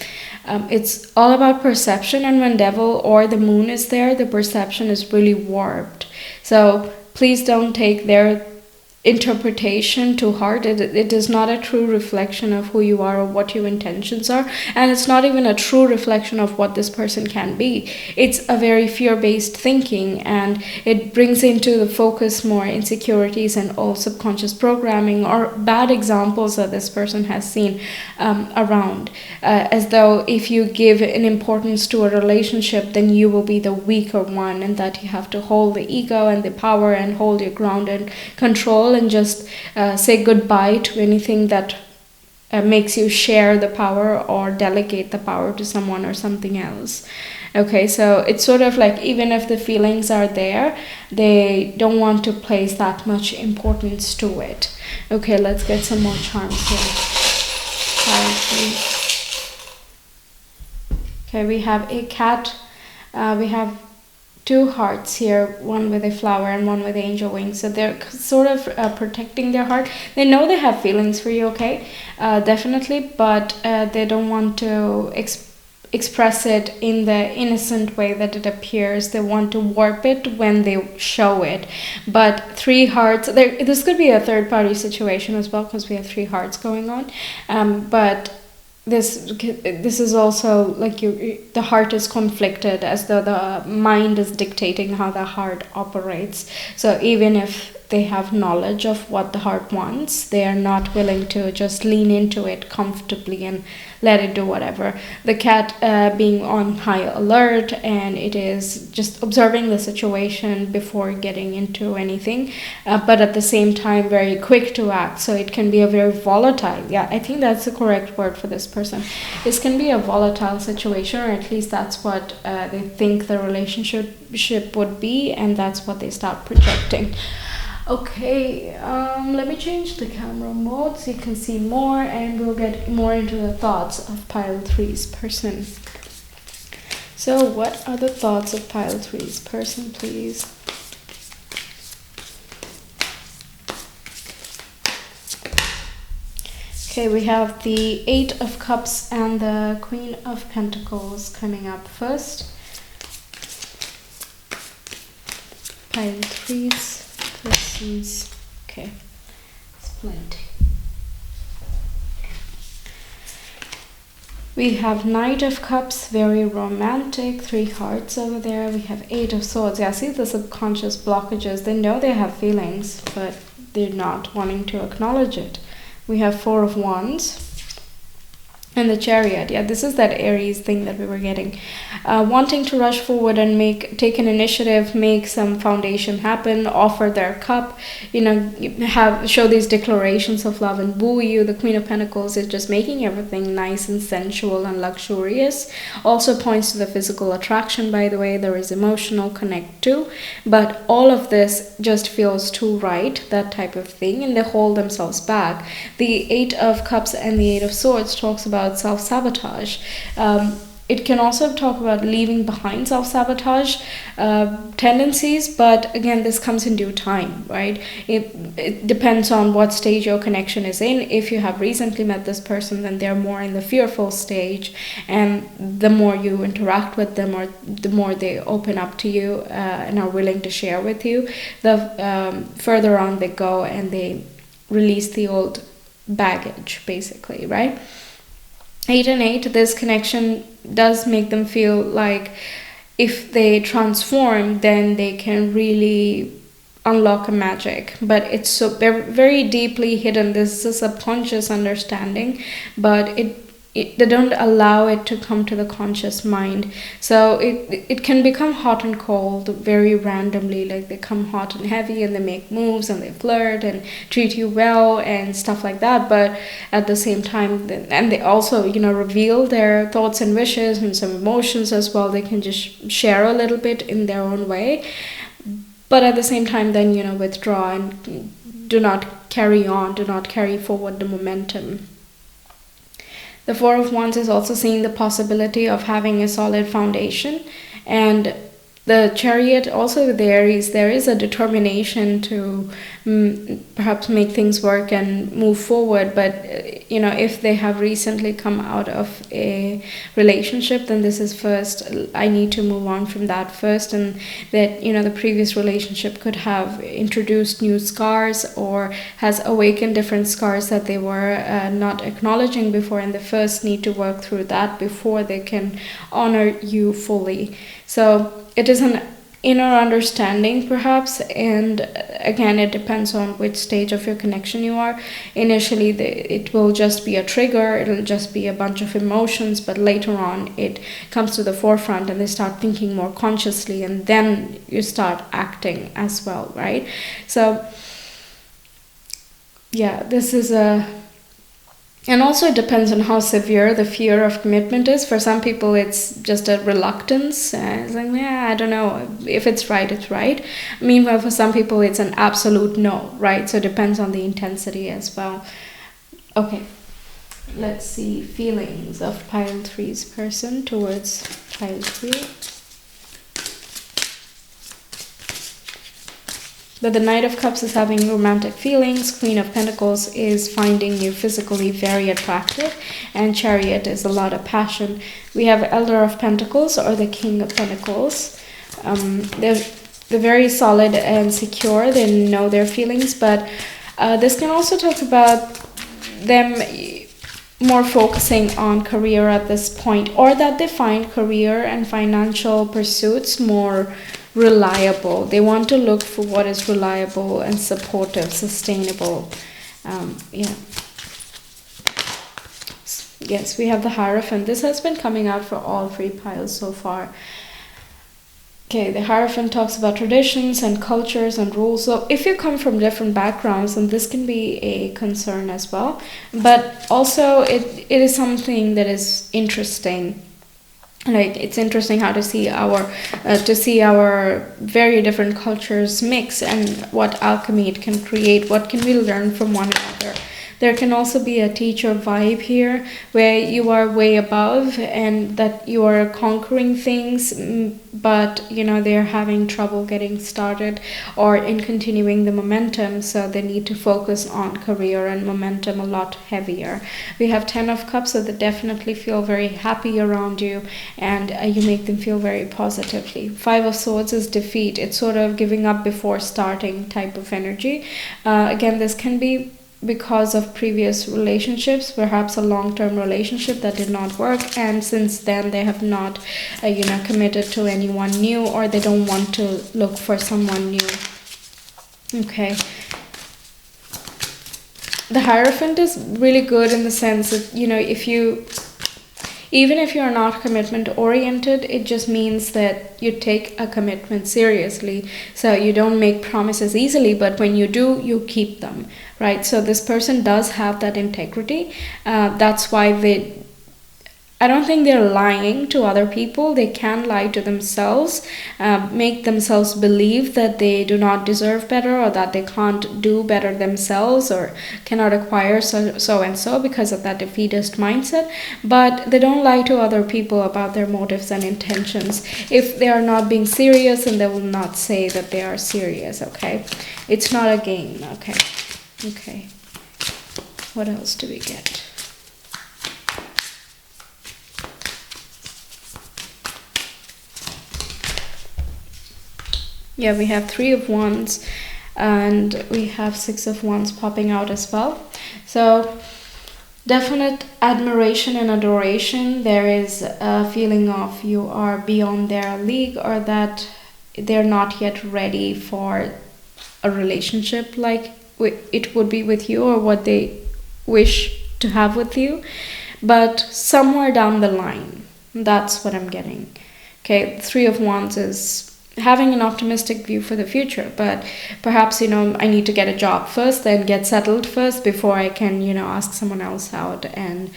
It's all about perception, and when devil or the moon is there, the perception is really warped. So please don't take their interpretation to heart. It is not a true reflection of who you are or what your intentions are, and it's not even a true reflection of what this person can be. It's a very fear-based thinking, and it brings into the focus more insecurities and all subconscious programming or bad examples that this person has seen around, as though if you give an importance to a relationship, then you will be the weaker one, and that you have to hold the ego and the power and hold your ground and control, and just say goodbye to anything that makes you share the power or delegate the power to someone or something else. Okay, so it's sort of like, even if the feelings are there, they don't want to place that much importance to it. Okay, let's get some more charms here. Okay, we have a cat. We have two hearts here, one with a flower and one with angel wings. So they're sort of protecting their heart. They know they have feelings for you, okay, definitely, but they don't want to express it in the innocent way that it appears. They want to warp it when they show it. But three hearts, this could be a third party situation as well, because we have three hearts going on, but this is also like the heart is conflicted, as though the mind is dictating how the heart operates. So even if they have knowledge of what the heart wants, they are not willing to just lean into it comfortably and let it do whatever. The cat being on high alert, and it is just observing the situation before getting into anything, but at the same time very quick to act. So it can be a very volatile, I think that's the correct word for this person. This can be a volatile situation, or at least that's what they think the relationship would be, and that's what they start projecting. Okay, let me change the camera mode so you can see more, and we'll get more into the thoughts of pile 3's person. So what are the thoughts of pile 3's person, please? Okay, we have the Eight of Cups and the Queen of Pentacles coming up first. Pile 3's persons. Okay, it's plenty. We have Knight of Cups, very romantic, 3 hearts over there. We have Eight of Swords. Yeah, see the subconscious blockages. They know they have feelings, but they're not wanting to acknowledge it. We have Four of Wands. And the Chariot, yeah, this is that Aries thing that we were getting. Wanting to rush forward and take an initiative, make some foundation happen, offer their cup, show these declarations of love and woo you. The Queen of Pentacles is just making everything nice and sensual and luxurious. Also points to the physical attraction, by the way. There is emotional connect too. But all of this just feels too right, that type of thing, and they hold themselves back. The Eight of Cups and the Eight of Swords talks about self-sabotage. It can also talk about leaving behind self-sabotage tendencies, but again, this comes in due time, right? It depends on what stage your connection is in. If you have recently met this person, then they're more in the fearful stage, and the more you interact with them, or the more they open up to you and are willing to share with you, the further on they go and they release the old baggage, basically, right? 8 and 8, this connection does make them feel like if they transform, then they can really unlock a magic. But it's so very deeply hidden. This is a subconscious understanding, but they don't allow it to come to the conscious mind. So it can become hot and cold very randomly. Like they come hot and heavy and they make moves and they flirt and treat you well and stuff like that. But at the same time, and they also, reveal their thoughts and wishes and some emotions as well. They can just share a little bit in their own way. But at the same time, then, withdraw and do not carry on, do not carry forward the momentum. The Four of Wands is also seeing the possibility of having a solid foundation, and the Chariot also there is a determination to perhaps make things work and move forward. But if they have recently come out of a relationship, then this is first, I need to move on from that first, and that the previous relationship could have introduced new scars or has awakened different scars that they were not acknowledging before, and they first need to work through that before they can honor you fully. So it is an inner understanding perhaps, and again, it depends on which stage of your connection you are. Initially it will just be a trigger, it'll just be a bunch of emotions, but later on it comes to the forefront and they start thinking more consciously, and then you start acting as well, right? So yeah, this is and also it depends on how severe the fear of commitment is. For some people it's just a reluctance, it's like, yeah, I don't know, if it's right, it's right. Meanwhile, for some people it's an absolute no, right? So it depends on the intensity as well. Okay, let's see feelings of pile 3's person towards pile 3. But the Knight of Cups is having romantic feelings, Queen of Pentacles is finding you physically very attractive, and Chariot is a lot of passion. We have Elder of Pentacles or the King of Pentacles. They're very solid and secure, they know their feelings, but this can also talk about them more focusing on career at this point, or that they find career and financial pursuits more reliable. They want to look for what is reliable and supportive, sustainable. Yes, we have the Hierophant. This has been coming out for all 3 piles so far. Okay, the Hierophant talks about traditions and cultures and rules. So if you come from different backgrounds, then this can be a concern as well. But also it is something that is interesting. Like, it's interesting how to see our very different cultures mix, and what alchemy it can create. What can we learn from one another? There can also be a teacher vibe here where you are way above and that you are conquering things, but they're having trouble getting started or in continuing the momentum, so they need to focus on career and momentum a lot heavier. We have 10 of Cups, so they definitely feel very happy around you, and you make them feel very positively. 5 of Swords is defeat. It's sort of giving up before starting type of energy. Again, this can be because of previous relationships, perhaps a long-term relationship that did not work, and since then they have not committed to anyone new, or they don't want to look for someone new. Okay, the Hierophant is really good in the sense that even if you're not commitment oriented, it just means that you take a commitment seriously. So you don't make promises easily, but when you do, you keep them, right? So this person does have that integrity. That's why I don't think they're lying to other people. They can lie to themselves, make themselves believe that they do not deserve better, or that they can't do better themselves, or cannot acquire so and so because of that defeatist mindset. But they don't lie to other people about their motives and intentions. If they are not being serious, then they will not say that they are serious, okay? It's not a game, okay? Okay. What else do we get? Yeah, we have 3 of Wands, and we have 6 of Wands popping out as well. So definite admiration and adoration. There is a feeling of you are beyond their league, or that they're not yet ready for a relationship like it would be with you, or what they wish to have with you. But somewhere down the line, that's what I'm getting. Okay, 3 of Wands is having an optimistic view for the future, but perhaps I need to get a job first, then get settled first before I can ask someone else out. And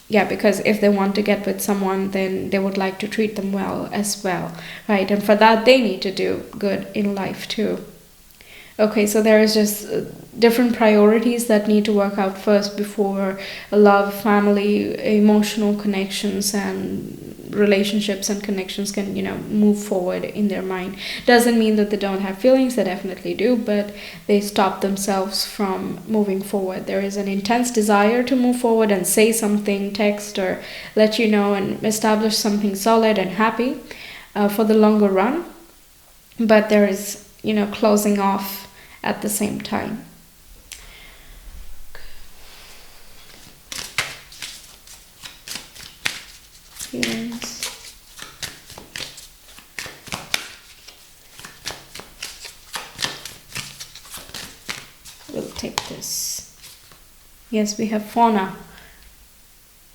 because if they want to get with someone, then they would like to treat them well as well, right? And for that, they need to do good in life too. Okay, so there is just different priorities that need to work out first before love, family, emotional connections, and relationships and connections can move forward in their mind. Doesn't mean that they don't have feelings. They definitely do, but they stop themselves from moving forward. There is an intense desire to move forward and say something, text, or let and establish something solid and happy for the longer run, but there is closing off at the same time. Feelings. We'll take this. Yes, we have Fauna.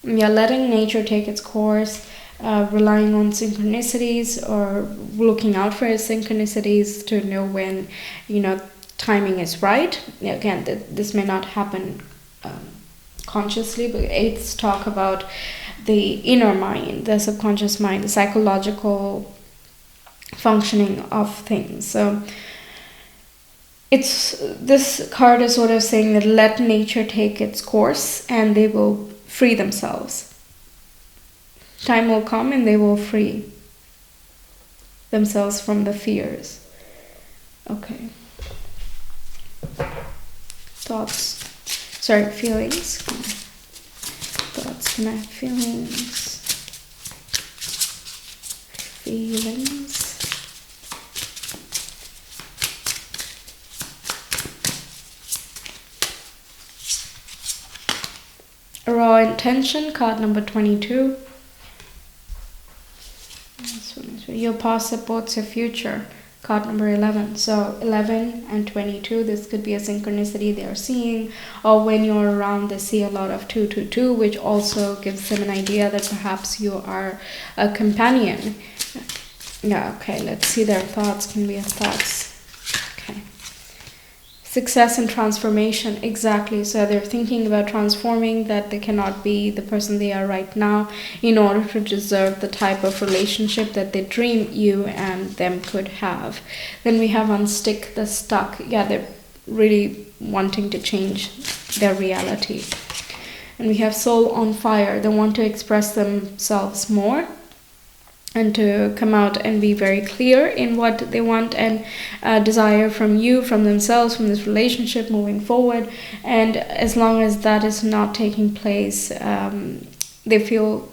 Yeah, letting nature take its course, relying on synchronicities, or looking out for synchronicities to know when timing is right. Again, this may not happen consciously, but 8s talk about the inner mind, the subconscious mind, the psychological functioning of things. So this card is sort of saying that let nature take its course, and they will free themselves. Time will come and they will free themselves from the fears. Okay. Feelings. Thoughts, can I have feelings? Feelings. Raw intention, card number 22. Your past supports your future, card number 11. So 11 and 22, this could be a synchronicity they are seeing, or when you're around they see a lot of 222, which also gives them an idea that perhaps you are a companion. Yeah, okay, let's see their thoughts. Can we have thoughts? Okay. Success and transformation, exactly. So they're thinking about transforming, that they cannot be the person they are right now in order to deserve the type of relationship that they dream you and them could have. Then we have unstick the stuck. Yeah, they're really wanting to change their reality. And we have soul on fire. They want to express themselves more and to come out and be very clear in what they want and desire from you, from themselves, from this relationship moving forward. And as long as that is not taking place, they feel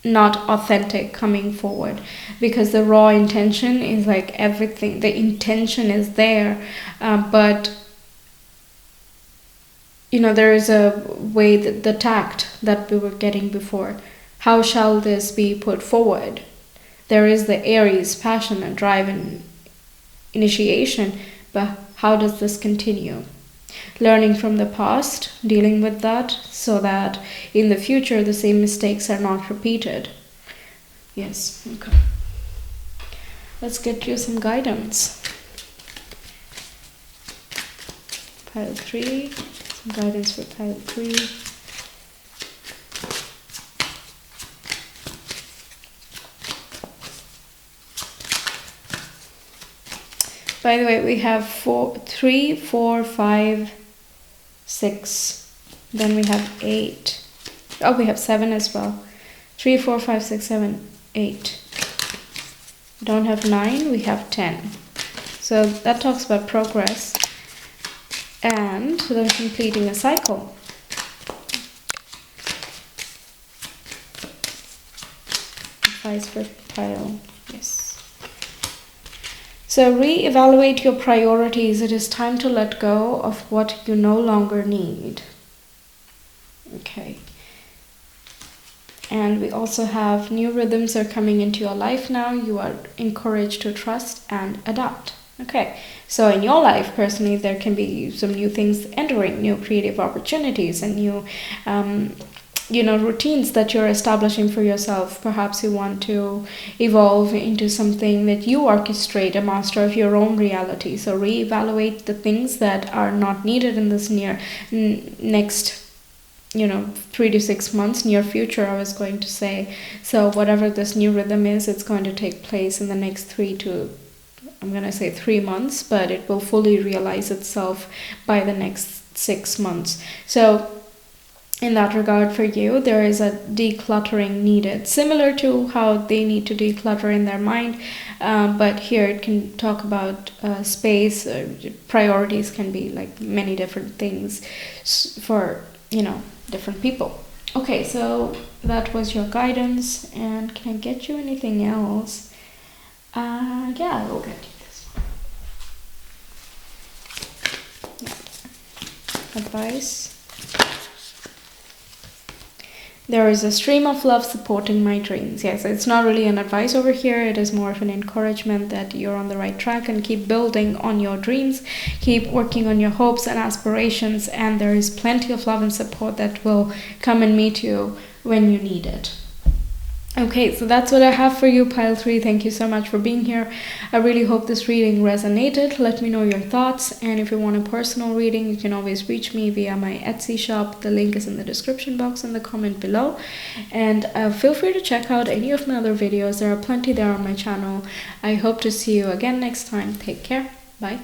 not authentic coming forward, because the raw intention is like everything. The intention is there, but there is a way that the tact that we were getting before. How shall this be put forward? There is the Aries passion and drive and initiation, but how does this continue? Learning from the past, dealing with that, so that in the future the same mistakes are not repeated. Yes, okay. Let's get you some guidance. Pile 3, some guidance for pile 3. By the way, we have 3, 4, 5, 6. Then we have 8. Oh, we have 7 as well. 3, 4, 5, 6, 7, 8. We don't have 9, we have 10. So that talks about progress and then completing a cycle. Advice for pile, yes. So re-evaluate your priorities. It is time to let go of what you no longer need. Okay. And we also have new rhythms are coming into your life now. You are encouraged to trust and adapt. Okay. So in your life, personally, there can be some new things entering, new creative opportunities and new routines that you're establishing for yourself. Perhaps you want to evolve into something that you orchestrate, a master of your own reality. So reevaluate the things that are not needed in this next 3 to 6 months, near future, I was going to say. So whatever this new rhythm is, it's going to take place in the next 3 months, but it will fully realize itself by the next 6 months. So in that regard, for you, there is a decluttering needed, similar to how they need to declutter in their mind. But here it can talk about space. Priorities can be like many different things for, different people. Okay, so that was your guidance. And can I get you anything else? Yeah, I will get you this one. Yeah. Advice. There is a stream of love supporting my dreams. Yes, it's not really an advice over here. It is more of an encouragement that you're on the right track and keep building on your dreams. Keep working on your hopes and aspirations, and there is plenty of love and support that will come and meet you when you need it. Okay, so that's what I have for you, pile 3. Thank you so much for being here. I really hope this reading resonated. Let me know your thoughts, and if you want a personal reading, you can always reach me via my Etsy shop. The link is in the description box and the comment below. And feel free to check out any of my other videos. There are plenty there on my channel. I hope to see you again next time. Take care. Bye.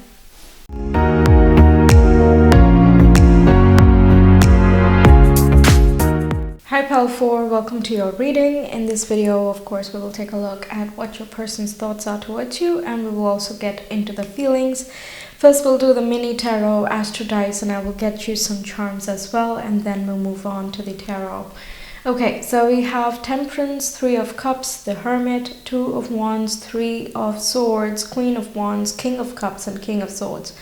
Hi Pile 4, welcome to your reading. In this video, of course, we will take a look at what your person's thoughts are towards you, and we will also get into the feelings. First, we'll do the mini tarot astro dice, and I will get you some charms as well, and then we'll move on to the tarot. Okay, so we have Temperance, 3 of Cups, the Hermit, 2 of Wands, 3 of Swords, Queen of Wands, King of Cups, and King of Swords.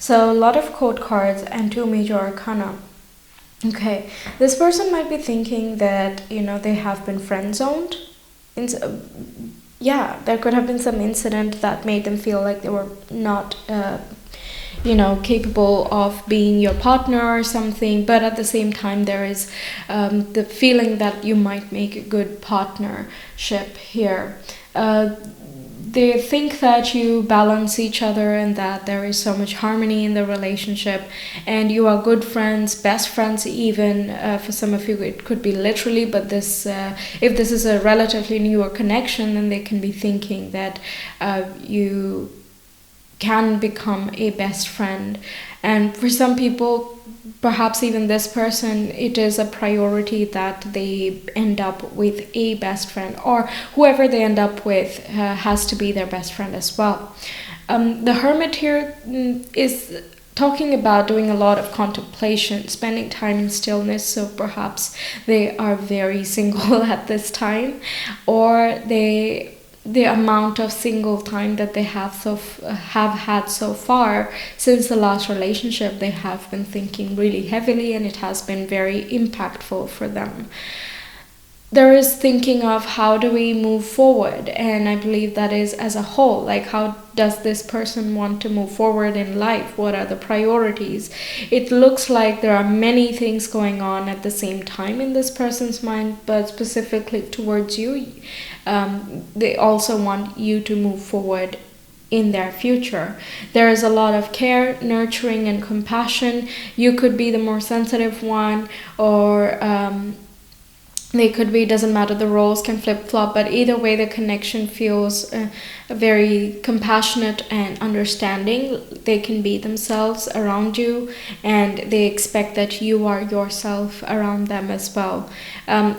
So a lot of court cards and 2 major arcana. Okay, this person might be thinking that, they have been friend-zoned. Yeah, there could have been some incident that made them feel like they were not, capable of being your partner or something. But at the same time, there is the feeling that you might make a good partnership here. They think that you balance each other and that there is so much harmony in the relationship, and you are good friends, best friends even. For some of you it could be literally, but this if this is a relatively newer connection, then they can be thinking that you can become a best friend. And for some people, perhaps even this person, it is a priority that they end up with a best friend, or whoever they end up with has to be their best friend as well. The Hermit here is talking about doing a lot of contemplation, spending time in stillness. So perhaps they are very single at this time, or the amount of single time that they have had so far since the last relationship, they have been thinking really heavily, and it has been very impactful for them. There is thinking of how do we move forward, and I believe that is as a whole, like how does this person want to move forward in life, what are the priorities. It looks like there are many things going on at the same time in this person's mind, but specifically towards you, they also want you to move forward in their future. There is a lot of care, nurturing, and compassion. You could be the more sensitive one, or they could be, doesn't matter, the roles can flip-flop, but either way the connection feels very compassionate and understanding. They can be themselves around you, and they expect that you are yourself around them as well.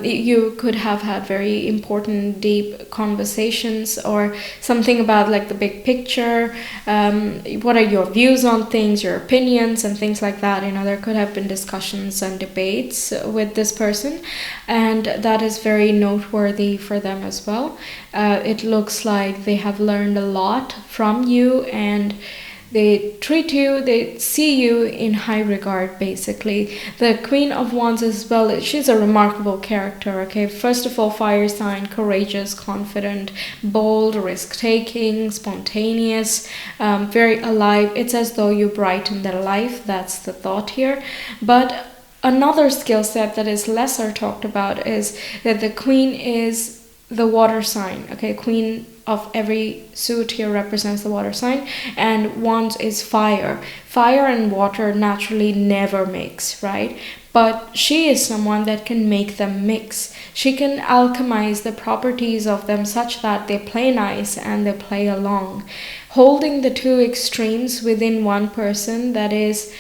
You could have had very important, deep conversations, or something about like the big picture. What are your views on things, your opinions, and things like that. There could have been discussions and debates with this person, and that is very noteworthy for them as well. It looks like they have learned a lot from you, and they treat you, they see you in high regard, basically. The Queen of Wands as well, she's a remarkable character, okay? First of all, fire sign, courageous, confident, bold, risk-taking, spontaneous, very alive. It's as though you brighten their life. That's the thought here. But another skill set that is lesser talked about is that the Queen is the water sign, okay? Queen of every suit here represents the water sign, and Wands is fire. Fire and water naturally never mix, right? But she is someone that can make them mix. She can alchemize the properties of them such that they play nice and they play along. Holding the two extremes within one person, that is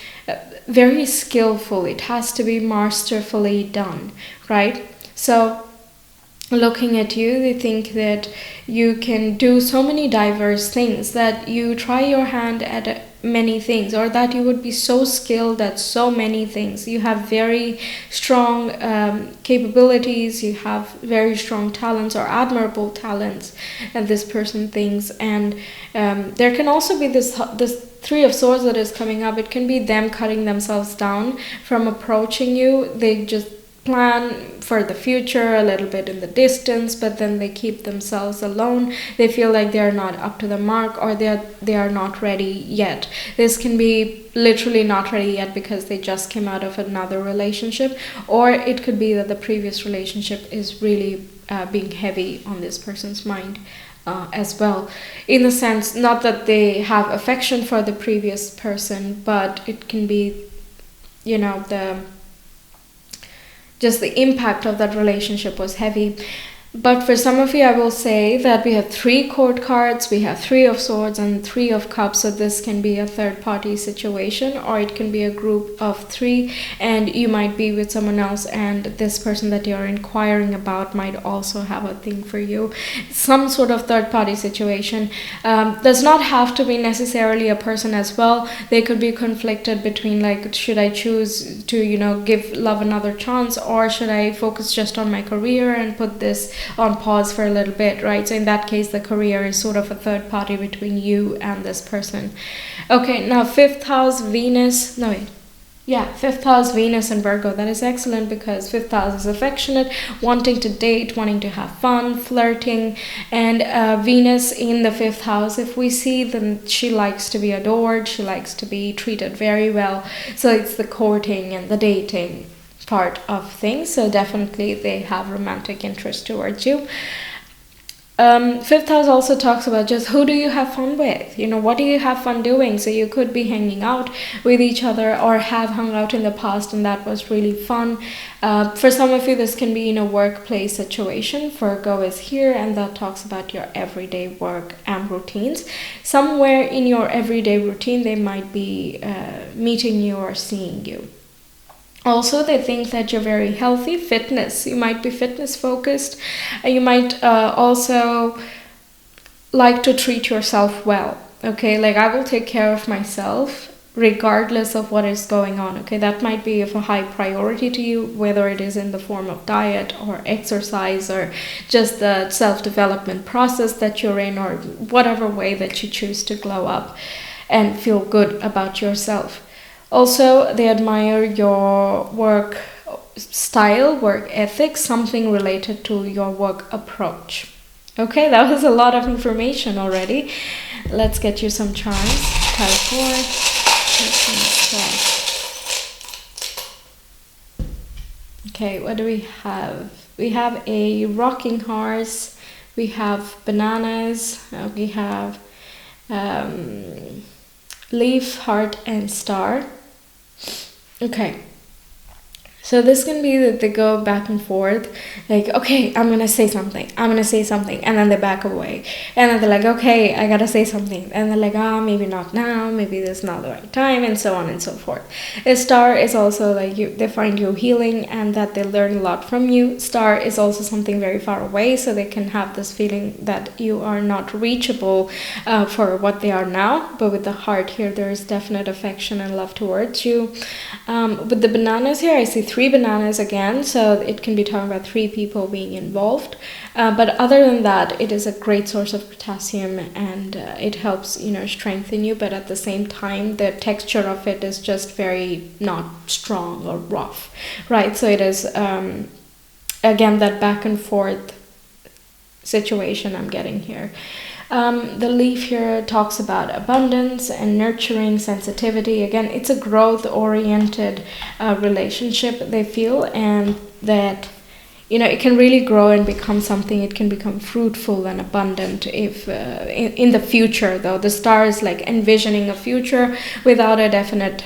very skillful. It has to be masterfully done, right? So looking at you, they think that you can do so many diverse things, that you try your hand at many things, or that you would be so skilled at so many things. You have very strong capabilities, you have very strong talents or admirable talents, and this person thinks. And there can also be this Three of Swords that is coming up. It can be them cutting themselves down from approaching you. They just plan for the future a little bit in the distance, but then they keep themselves alone. They feel like they are not up to the mark, or they are not ready yet. This can be literally not ready yet because they just came out of another relationship, or it could be that the previous relationship is really being heavy on this person's mind as well, in the sense not that they have affection for the previous person, but it can be the impact of that relationship was heavy. But for some of you, I will say that we have 3 court cards, we have 3 of Swords and 3 of Cups. So this can be a third party situation, or it can be a group of 3, and you might be with someone else, and this person that you're inquiring about might also have a thing for you. Some sort of third party situation. Does not have to be necessarily a person as well. They could be conflicted between, like, should I choose to give love another chance, or should I focus just on my career and put this on pause for a little bit, right? So in that case, the career is sort of a third party between you and this person. Okay, now 5th house Venus, 5th house Venus and Virgo. That is excellent because 5th house is affectionate, wanting to date, wanting to have fun, flirting, and Venus in the 5th house, if we see, then she likes to be adored, she likes to be treated very well. So it's the courting and the dating part of things. So definitely they have romantic interest towards you. Fifth house also talks about just who do you have fun with? You know, what do you have fun doing? So you could be hanging out with each other or have hung out in the past and that was really fun. For some of you, this can be in a workplace situation. Virgo is here and that talks about your everyday work and routines. Somewhere in your everyday routine, they might be meeting you or seeing you. Also, they think that you're very healthy. Fitness, you might be fitness focused. You might also like to treat yourself well. Okay, like I will take care of myself regardless of what is going on. Okay, that might be of a high priority to you, whether it is in the form of diet or exercise or just the self-development process that you're in, or whatever way that you choose to glow up and feel good about yourself. Also, they admire your work style, work ethic, something related to your work approach. Okay, that was a lot of information already. Let's get you some charms. Pile 4. Okay, what do we have? We have a rocking horse. We have bananas. We have leaf, heart, and star. Okay, so this can be that they go back and forth, like, okay, I'm gonna say something, and then they back away, and then they're like, okay, I gotta say something, and they're like, maybe not now, maybe this is not the right time, and so on and so forth. A star is also like they find you healing and that they learn a lot from you. Star is also something very far away, so they can have this feeling that you are not reachable for what they are now, but with the heart here, there is definite affection and love towards you. With the bananas here, I see 3 bananas again, so it can be talking about 3 people being involved. But other than that, it is a great source of potassium and it helps, strengthen you. But at the same time, the texture of it is just very not strong or rough, right? So it is, again, that back and forth situation I'm getting here. The leaf here talks about abundance and nurturing, sensitivity. Again, it's a growth-oriented relationship, they feel, and that, it can really grow and become something. It can become fruitful and abundant if in the future, though. The star is like envisioning a future without a definite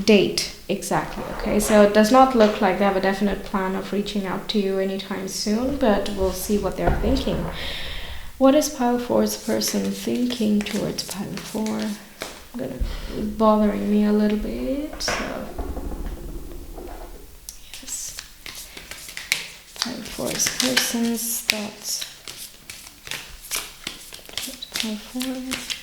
date exactly. Okay, so it does not look like they have a definite plan of reaching out to you anytime soon, but we'll see what they're thinking. What is pile 4's person thinking towards pile 4? It's bothering me a little bit, so yes. Pile 4's person's thoughts towards pile 4.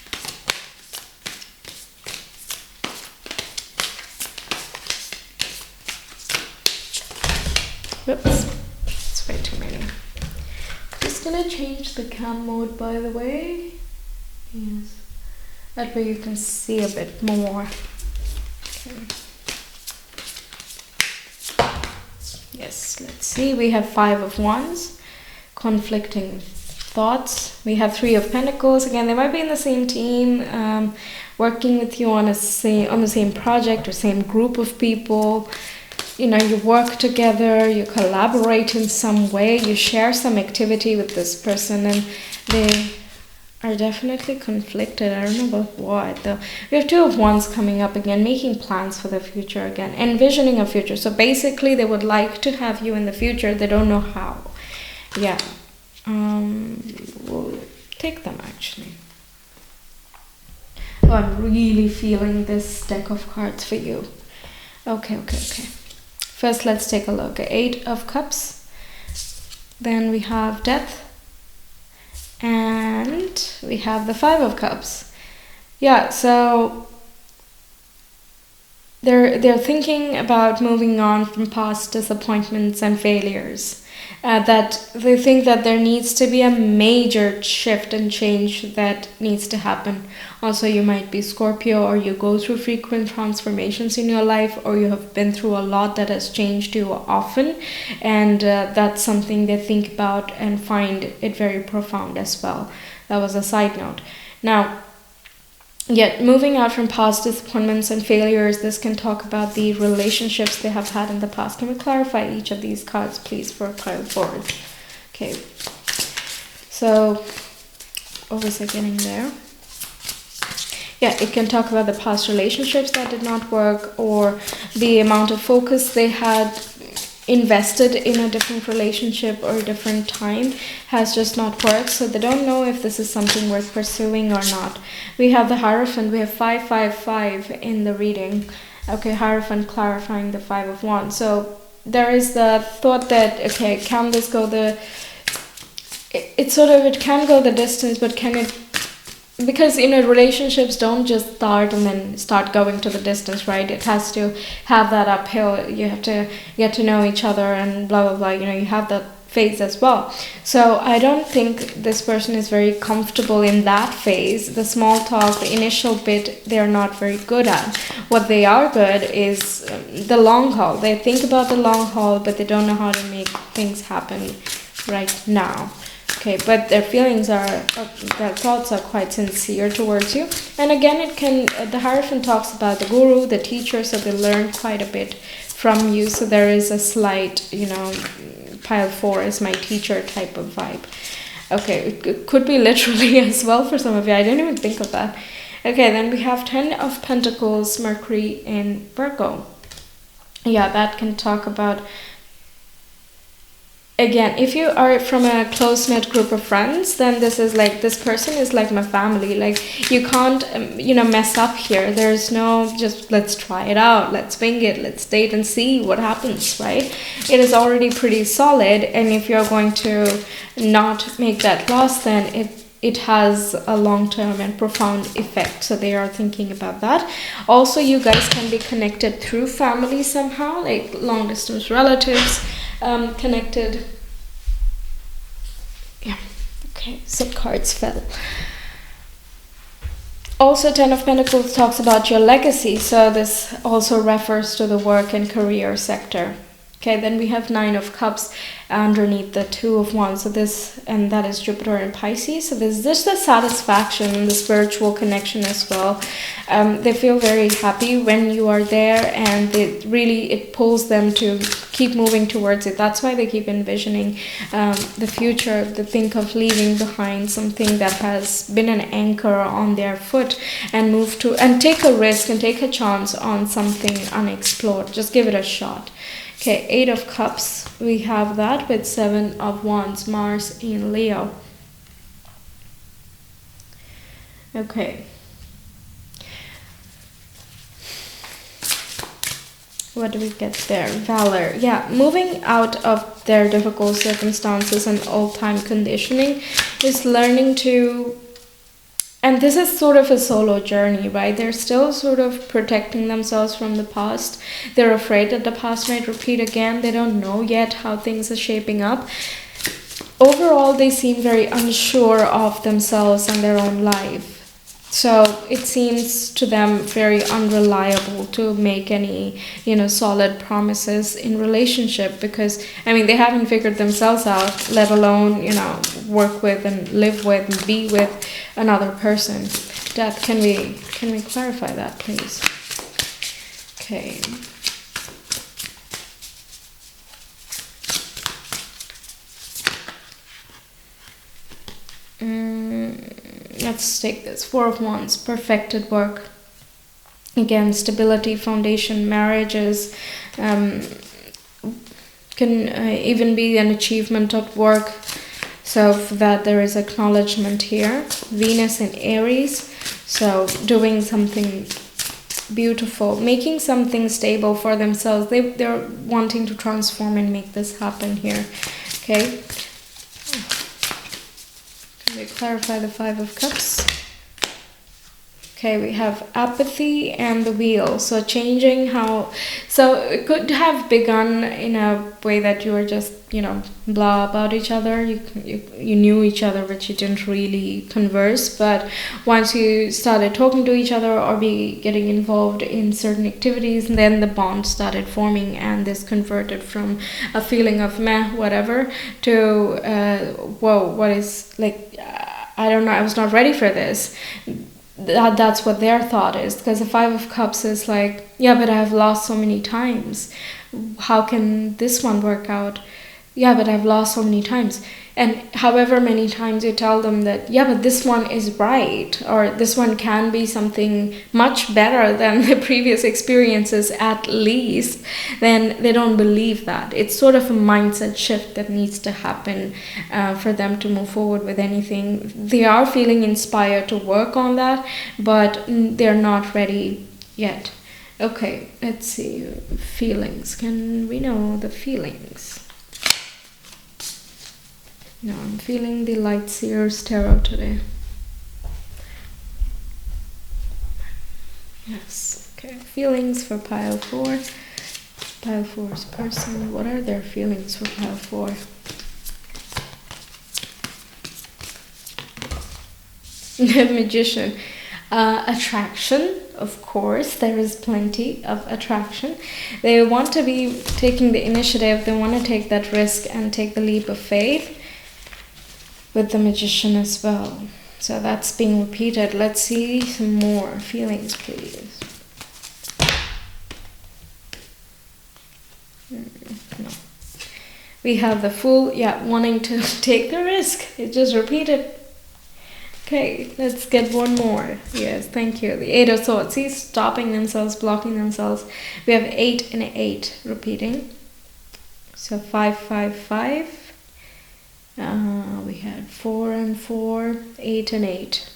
Whoops, it's way too many. Just gonna change the cam mode, by the way. Yes, that way you can see a bit more. Okay. Yes, let's see. We have 5 of Wands, conflicting thoughts. We have 3 of Pentacles. Again, they might be in the same team, working with you on the same project or same group of people. You work together, you collaborate in some way, you share some activity with this person, and they are definitely conflicted. I don't know about what, though. We have 2 of Wands coming up again, making plans for the future again, envisioning a future. So basically, they would like to have you in the future. They don't know how. Yeah. We'll take them, actually. Oh, I'm really feeling this deck of cards for you. Okay. First, let's take a look at 8 of Cups. Then we have Death. And we have the 5 of Cups. Yeah, so they're thinking about moving on from past disappointments and failures. That they think that there needs to be a major shift and change that needs to happen. Also, you might be Scorpio, or you go through frequent transformations in your life, or you have been through a lot that has changed you often, and that's something they think about and find it very profound as well. That was a side note. Now, yet, moving out from past disappointments and failures, this can talk about the relationships they have had in the past. Can we clarify each of these cards, please, for pile 4? Okay. So what was I getting there? Yeah, it can talk about the past relationships that did not work, or the amount of focus they had invested in a different relationship or a different time has just not worked. So they don't know if this is something worth pursuing or not. We have the Hierophant. We have 555 in the reading. Okay, Hierophant clarifying the 5 of Wands. So there is the thought that, okay, can this go the... it can go the distance, but can it... Because, relationships don't just start and then start going to the distance, right? It has to have that uphill. You have to get to know each other and blah, blah, blah. You have that phase as well. So I don't think this person is very comfortable in that phase. The small talk, the initial bit, they're not very good at. What they are good is the long haul. They think about the long haul, but they don't know how to make things happen right now. Okay, but their feelings their thoughts are quite sincere towards you. And again, the Hierophant talks about the guru, the teacher, so they learn quite a bit from you. So there is a slight, pile 4 is my teacher type of vibe. Okay, it could be literally as well for some of you. I didn't even think of that. Okay, then we have 10 of Pentacles, Mercury in Virgo. Yeah, that can talk about... Again, if you are from a close-knit group of friends, then this person is like my family. Like, you can't, mess up here. There's no just, let's try it out, let's wing it, let's date and see what happens, right? It is already pretty solid, and if you're going to not make that loss, then it has a long-term and profound effect. So they are thinking about that. Also, you guys can be connected through family somehow, like long-distance relatives. Connected. Yeah, okay, some cards fell. Also, 10 of Pentacles talks about your legacy, so this also refers to the work and career sector. Okay, then we have 9 of Cups underneath the 2 of Wands. So and that is Jupiter and Pisces. So there's just the satisfaction and the spiritual connection as well. They feel very happy when you are there, and it pulls them to keep moving towards it. That's why they keep envisioning the future. They think of leaving behind something that has been an anchor on their foot and take a risk and take a chance on something unexplored. Just give it a shot. Okay, 8 of Cups, we have that with 7 of Wands, Mars in Leo. Okay. What do we get there? Valor. Yeah, moving out of their difficult circumstances and old-time conditioning is learning to... And this is sort of a solo journey, right? They're still sort of protecting themselves from the past. They're afraid that the past might repeat again. They don't know yet how things are shaping up. Overall, they seem very unsure of themselves and their own life. So it seems to them very unreliable to make any, solid promises in relationship, because, they haven't figured themselves out, let alone, work with and live with and be with another person. Death, can we clarify that, please? Okay. Let's take this. 4 of Wands, perfected work. Again, stability, foundation, marriages, can even be an achievement at work. So for that, there is acknowledgement here. Venus in Aries, so doing something beautiful, making something stable for themselves. They're wanting to transform and make this happen here. Okay. We clarify the 5 of Cups. Okay, we have apathy and the wheel. So changing how... So it could have begun in a way that you were just, blah about each other. You knew each other, but you didn't really converse. But once you started talking to each other or getting involved in certain activities, and then the bond started forming, and this converted from a feeling of meh, whatever, to, whoa, what is, I don't know, I was not ready for this. That's what their thought is, because the 5 of Cups is like, yeah, but I've lost so many times. How can this one work out? Yeah, but I've lost so many times. And however many times you tell them that, yeah, but this one is right, or this one can be something much better than the previous experiences at least, then they don't believe that. It's sort of a mindset shift that needs to happen for them to move forward with anything. They are feeling inspired to work on that, but they're not ready yet. Okay, let's see. Feelings. Can we know the feelings? No, I'm feeling the Light Seer's Tarot today. Yes. Okay. Feelings for pile 4. Pile 4's person. What are their feelings for pile 4? The Magician. Attraction. Of course, there is plenty of attraction. They want to be taking the initiative. They want to take that risk and take the leap of faith with the Magician as well. So that's being repeated. Let's see some more feelings, please. No. We have the Fool, yeah, wanting to take the risk. It just repeated. Okay, let's get one more. Yes, thank you. The 8 of Swords. See, stopping themselves, blocking themselves. We have 8 and 8 repeating. So 5, 5, 5. We had 4 and 4, 8 and 8.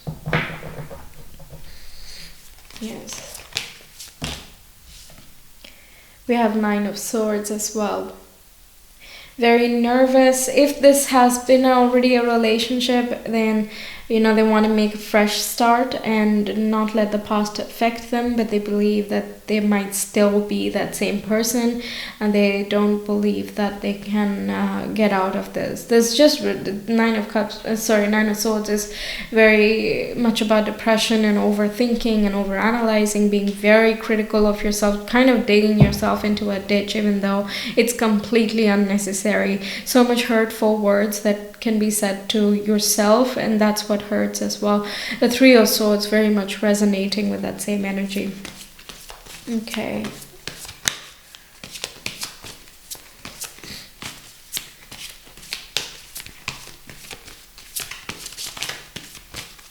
Yes. We have 9 of Swords as well. Very nervous. If this has been already a relationship, then they want to make a fresh start and not let the past affect them, but they believe that they might still be that same person, and they don't believe that they can get out of this. There's just Nine of Swords is very much about depression and overthinking and overanalyzing, being very critical of yourself, kind of digging yourself into a ditch, even though it's completely unnecessary. So much hurtful words that can be said to yourself, and that's what hurts as well. The 3 of Swords very much resonating with that same energy. Okay.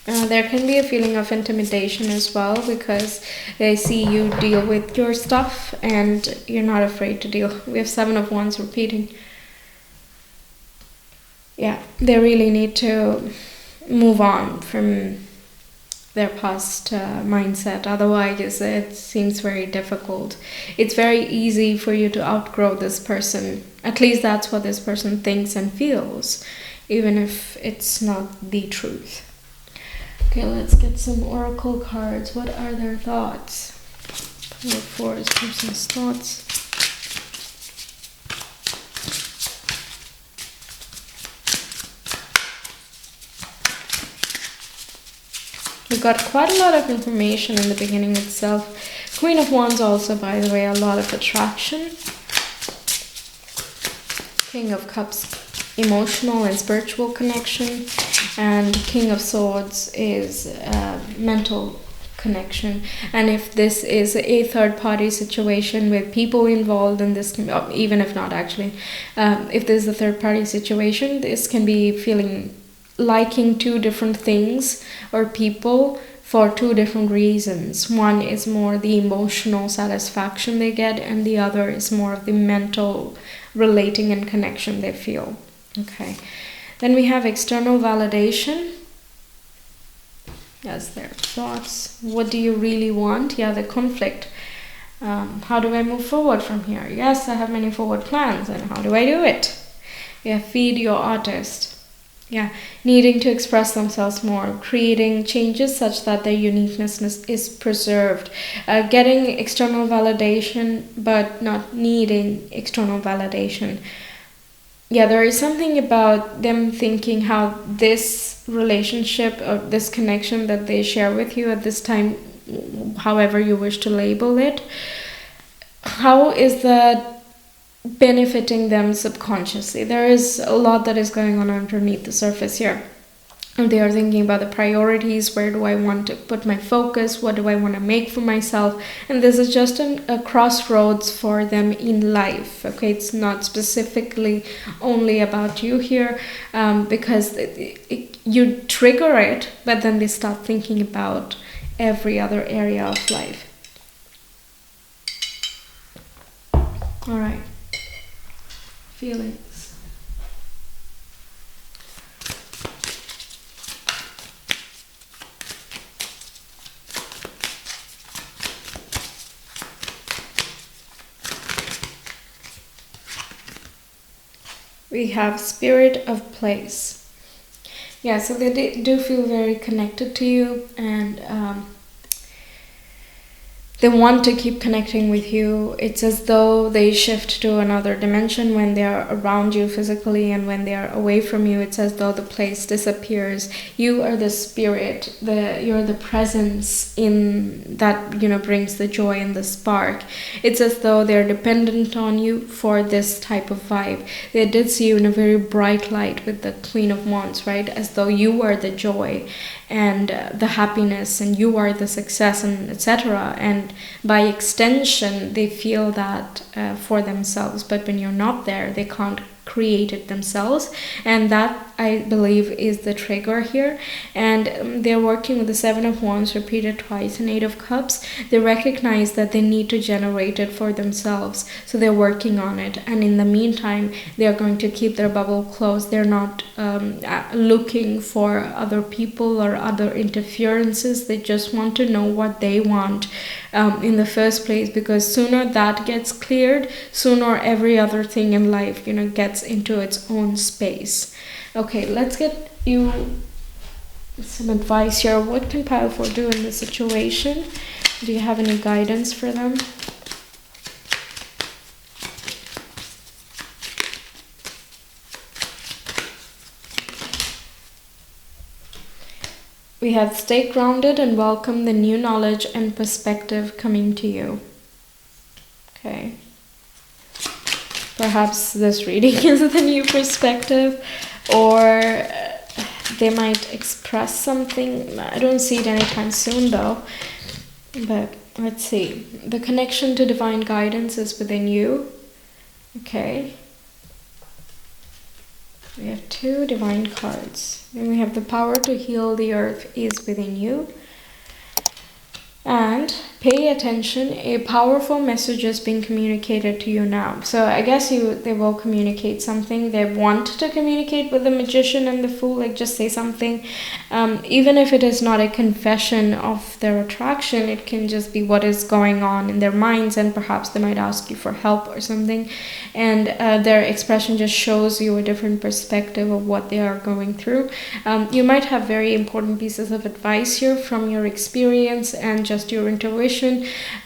There can be a feeling of intimidation as well, because they see you deal with your stuff and you're not afraid to deal. We have 7 of Wands repeating. Yeah, they really need to move on from their past mindset. Otherwise, it seems very difficult. It's very easy for you to outgrow this person. At least that's what this person thinks and feels, even if it's not the truth. Okay, let's get some oracle cards. What are their thoughts? Pile 4 is person's thoughts. We got quite a lot of information in the beginning itself. Queen of Wands also, by the way, a lot of attraction. King of Cups, emotional and spiritual connection. And King of Swords is mental connection. And if this is a third-party situation with people involved in this, even if not actually, if this is a third-party situation, this can be feeling liking 2 different things or people for 2 different reasons. One is more the emotional satisfaction they get, and the other is more of the mental relating and connection they feel. Okay. Then we have external validation. Yes, their thoughts. What do you really want? Yeah, the conflict. How do I move forward from here? Yes, I have many forward plans, and how do I do it? Yeah, feed your artist. Yeah, needing to express themselves more, creating changes such that their uniqueness is preserved, getting external validation but not needing external validation. Yeah, there is something about them thinking how this relationship or this connection that they share with you at this time, however you wish to label it, how is that benefiting them subconsciously? There is a lot that is going on underneath the surface here. They are thinking about the priorities. Where do I want to put my focus? What do I want to make for myself? And this is just a crossroads for them in life. Okay, it's not specifically only about you here, because you trigger it, but then they start thinking about every other area of life. All right. Feelings. We have spirit of place. Yeah, so they do feel very connected to you, and they want to keep connecting with you. It's as though they shift to another dimension when they are around you physically, and when they are away from you, it's as though the place disappears. You are the spirit, you're the presence in that, brings the joy and the spark. It's as though they're dependent on you for this type of vibe. They did see you in a very bright light with the Queen of Wands, right? As though you are the joy and the happiness, and you are the success, and etc. And by extension, they feel that for themselves. But when you're not there, they can't create it themselves, and that, I believe, is the trigger here. And they're working with the Seven of Wands repeated twice and Eight of Cups. They recognize that they need to generate it for themselves, so they're working on it. And in the meantime, they're going to keep their bubble closed. They're not looking for other people or other interferences. They just want to know what they want in the first place, because sooner that gets cleared, sooner every other thing in life gets into its own space. Okay, let's get you some advice here. What can Pile 4 do in this situation? Do you have any guidance for them? We have stay grounded and welcome the new knowledge and perspective coming to you. Okay. Perhaps this reading is the new perspective, or they might express something. I don't see it anytime soon though. But let's see. The connection to divine guidance is within you. Okay. We have 2 divine cards. Then we have the power to heal the earth is within you. And pay attention, a powerful message is being communicated to you now. So I guess they will communicate something. They want to communicate with the Magician and the Fool, like just say something. Even if it is not a confession of their attraction, it can just be what is going on in their minds, and perhaps they might ask you for help or something. And their expression just shows you a different perspective of what they are going through. You might have very important pieces of advice here from your experience and just your intuition.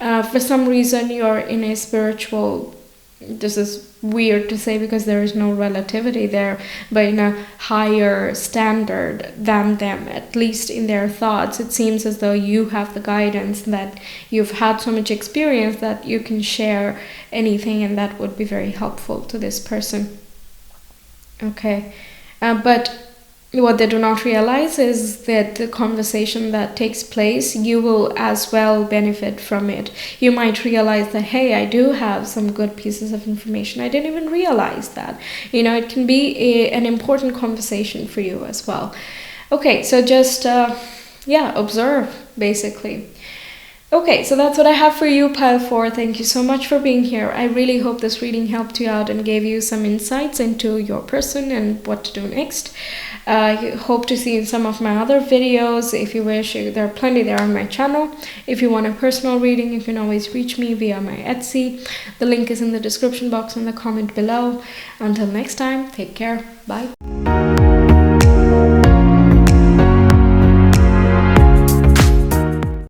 For some reason you're in a spiritual, this is weird to say because there is no relativity there, but in a higher standard than them, at least in their thoughts. It seems as though you have the guidance, that you've had so much experience that you can share anything, and that would be very helpful to this person. Okay, but what they do not realize is that the conversation that takes place, you will as well benefit from it. You might realize that, hey, I do have some good pieces of information. I didn't even realize that. It can be an important conversation for you as well. Okay, so just, observe, basically. Okay, so that's what I have for you, Pile 4. Thank you so much for being here. I really hope this reading helped you out and gave you some insights into your person and what to do next. I hope to see you in some of my other videos. If you wish, there are plenty there on my channel. If you want a personal reading, you can always reach me via my Etsy. The link is in the description box and the comment below. Until next time, take care. Bye.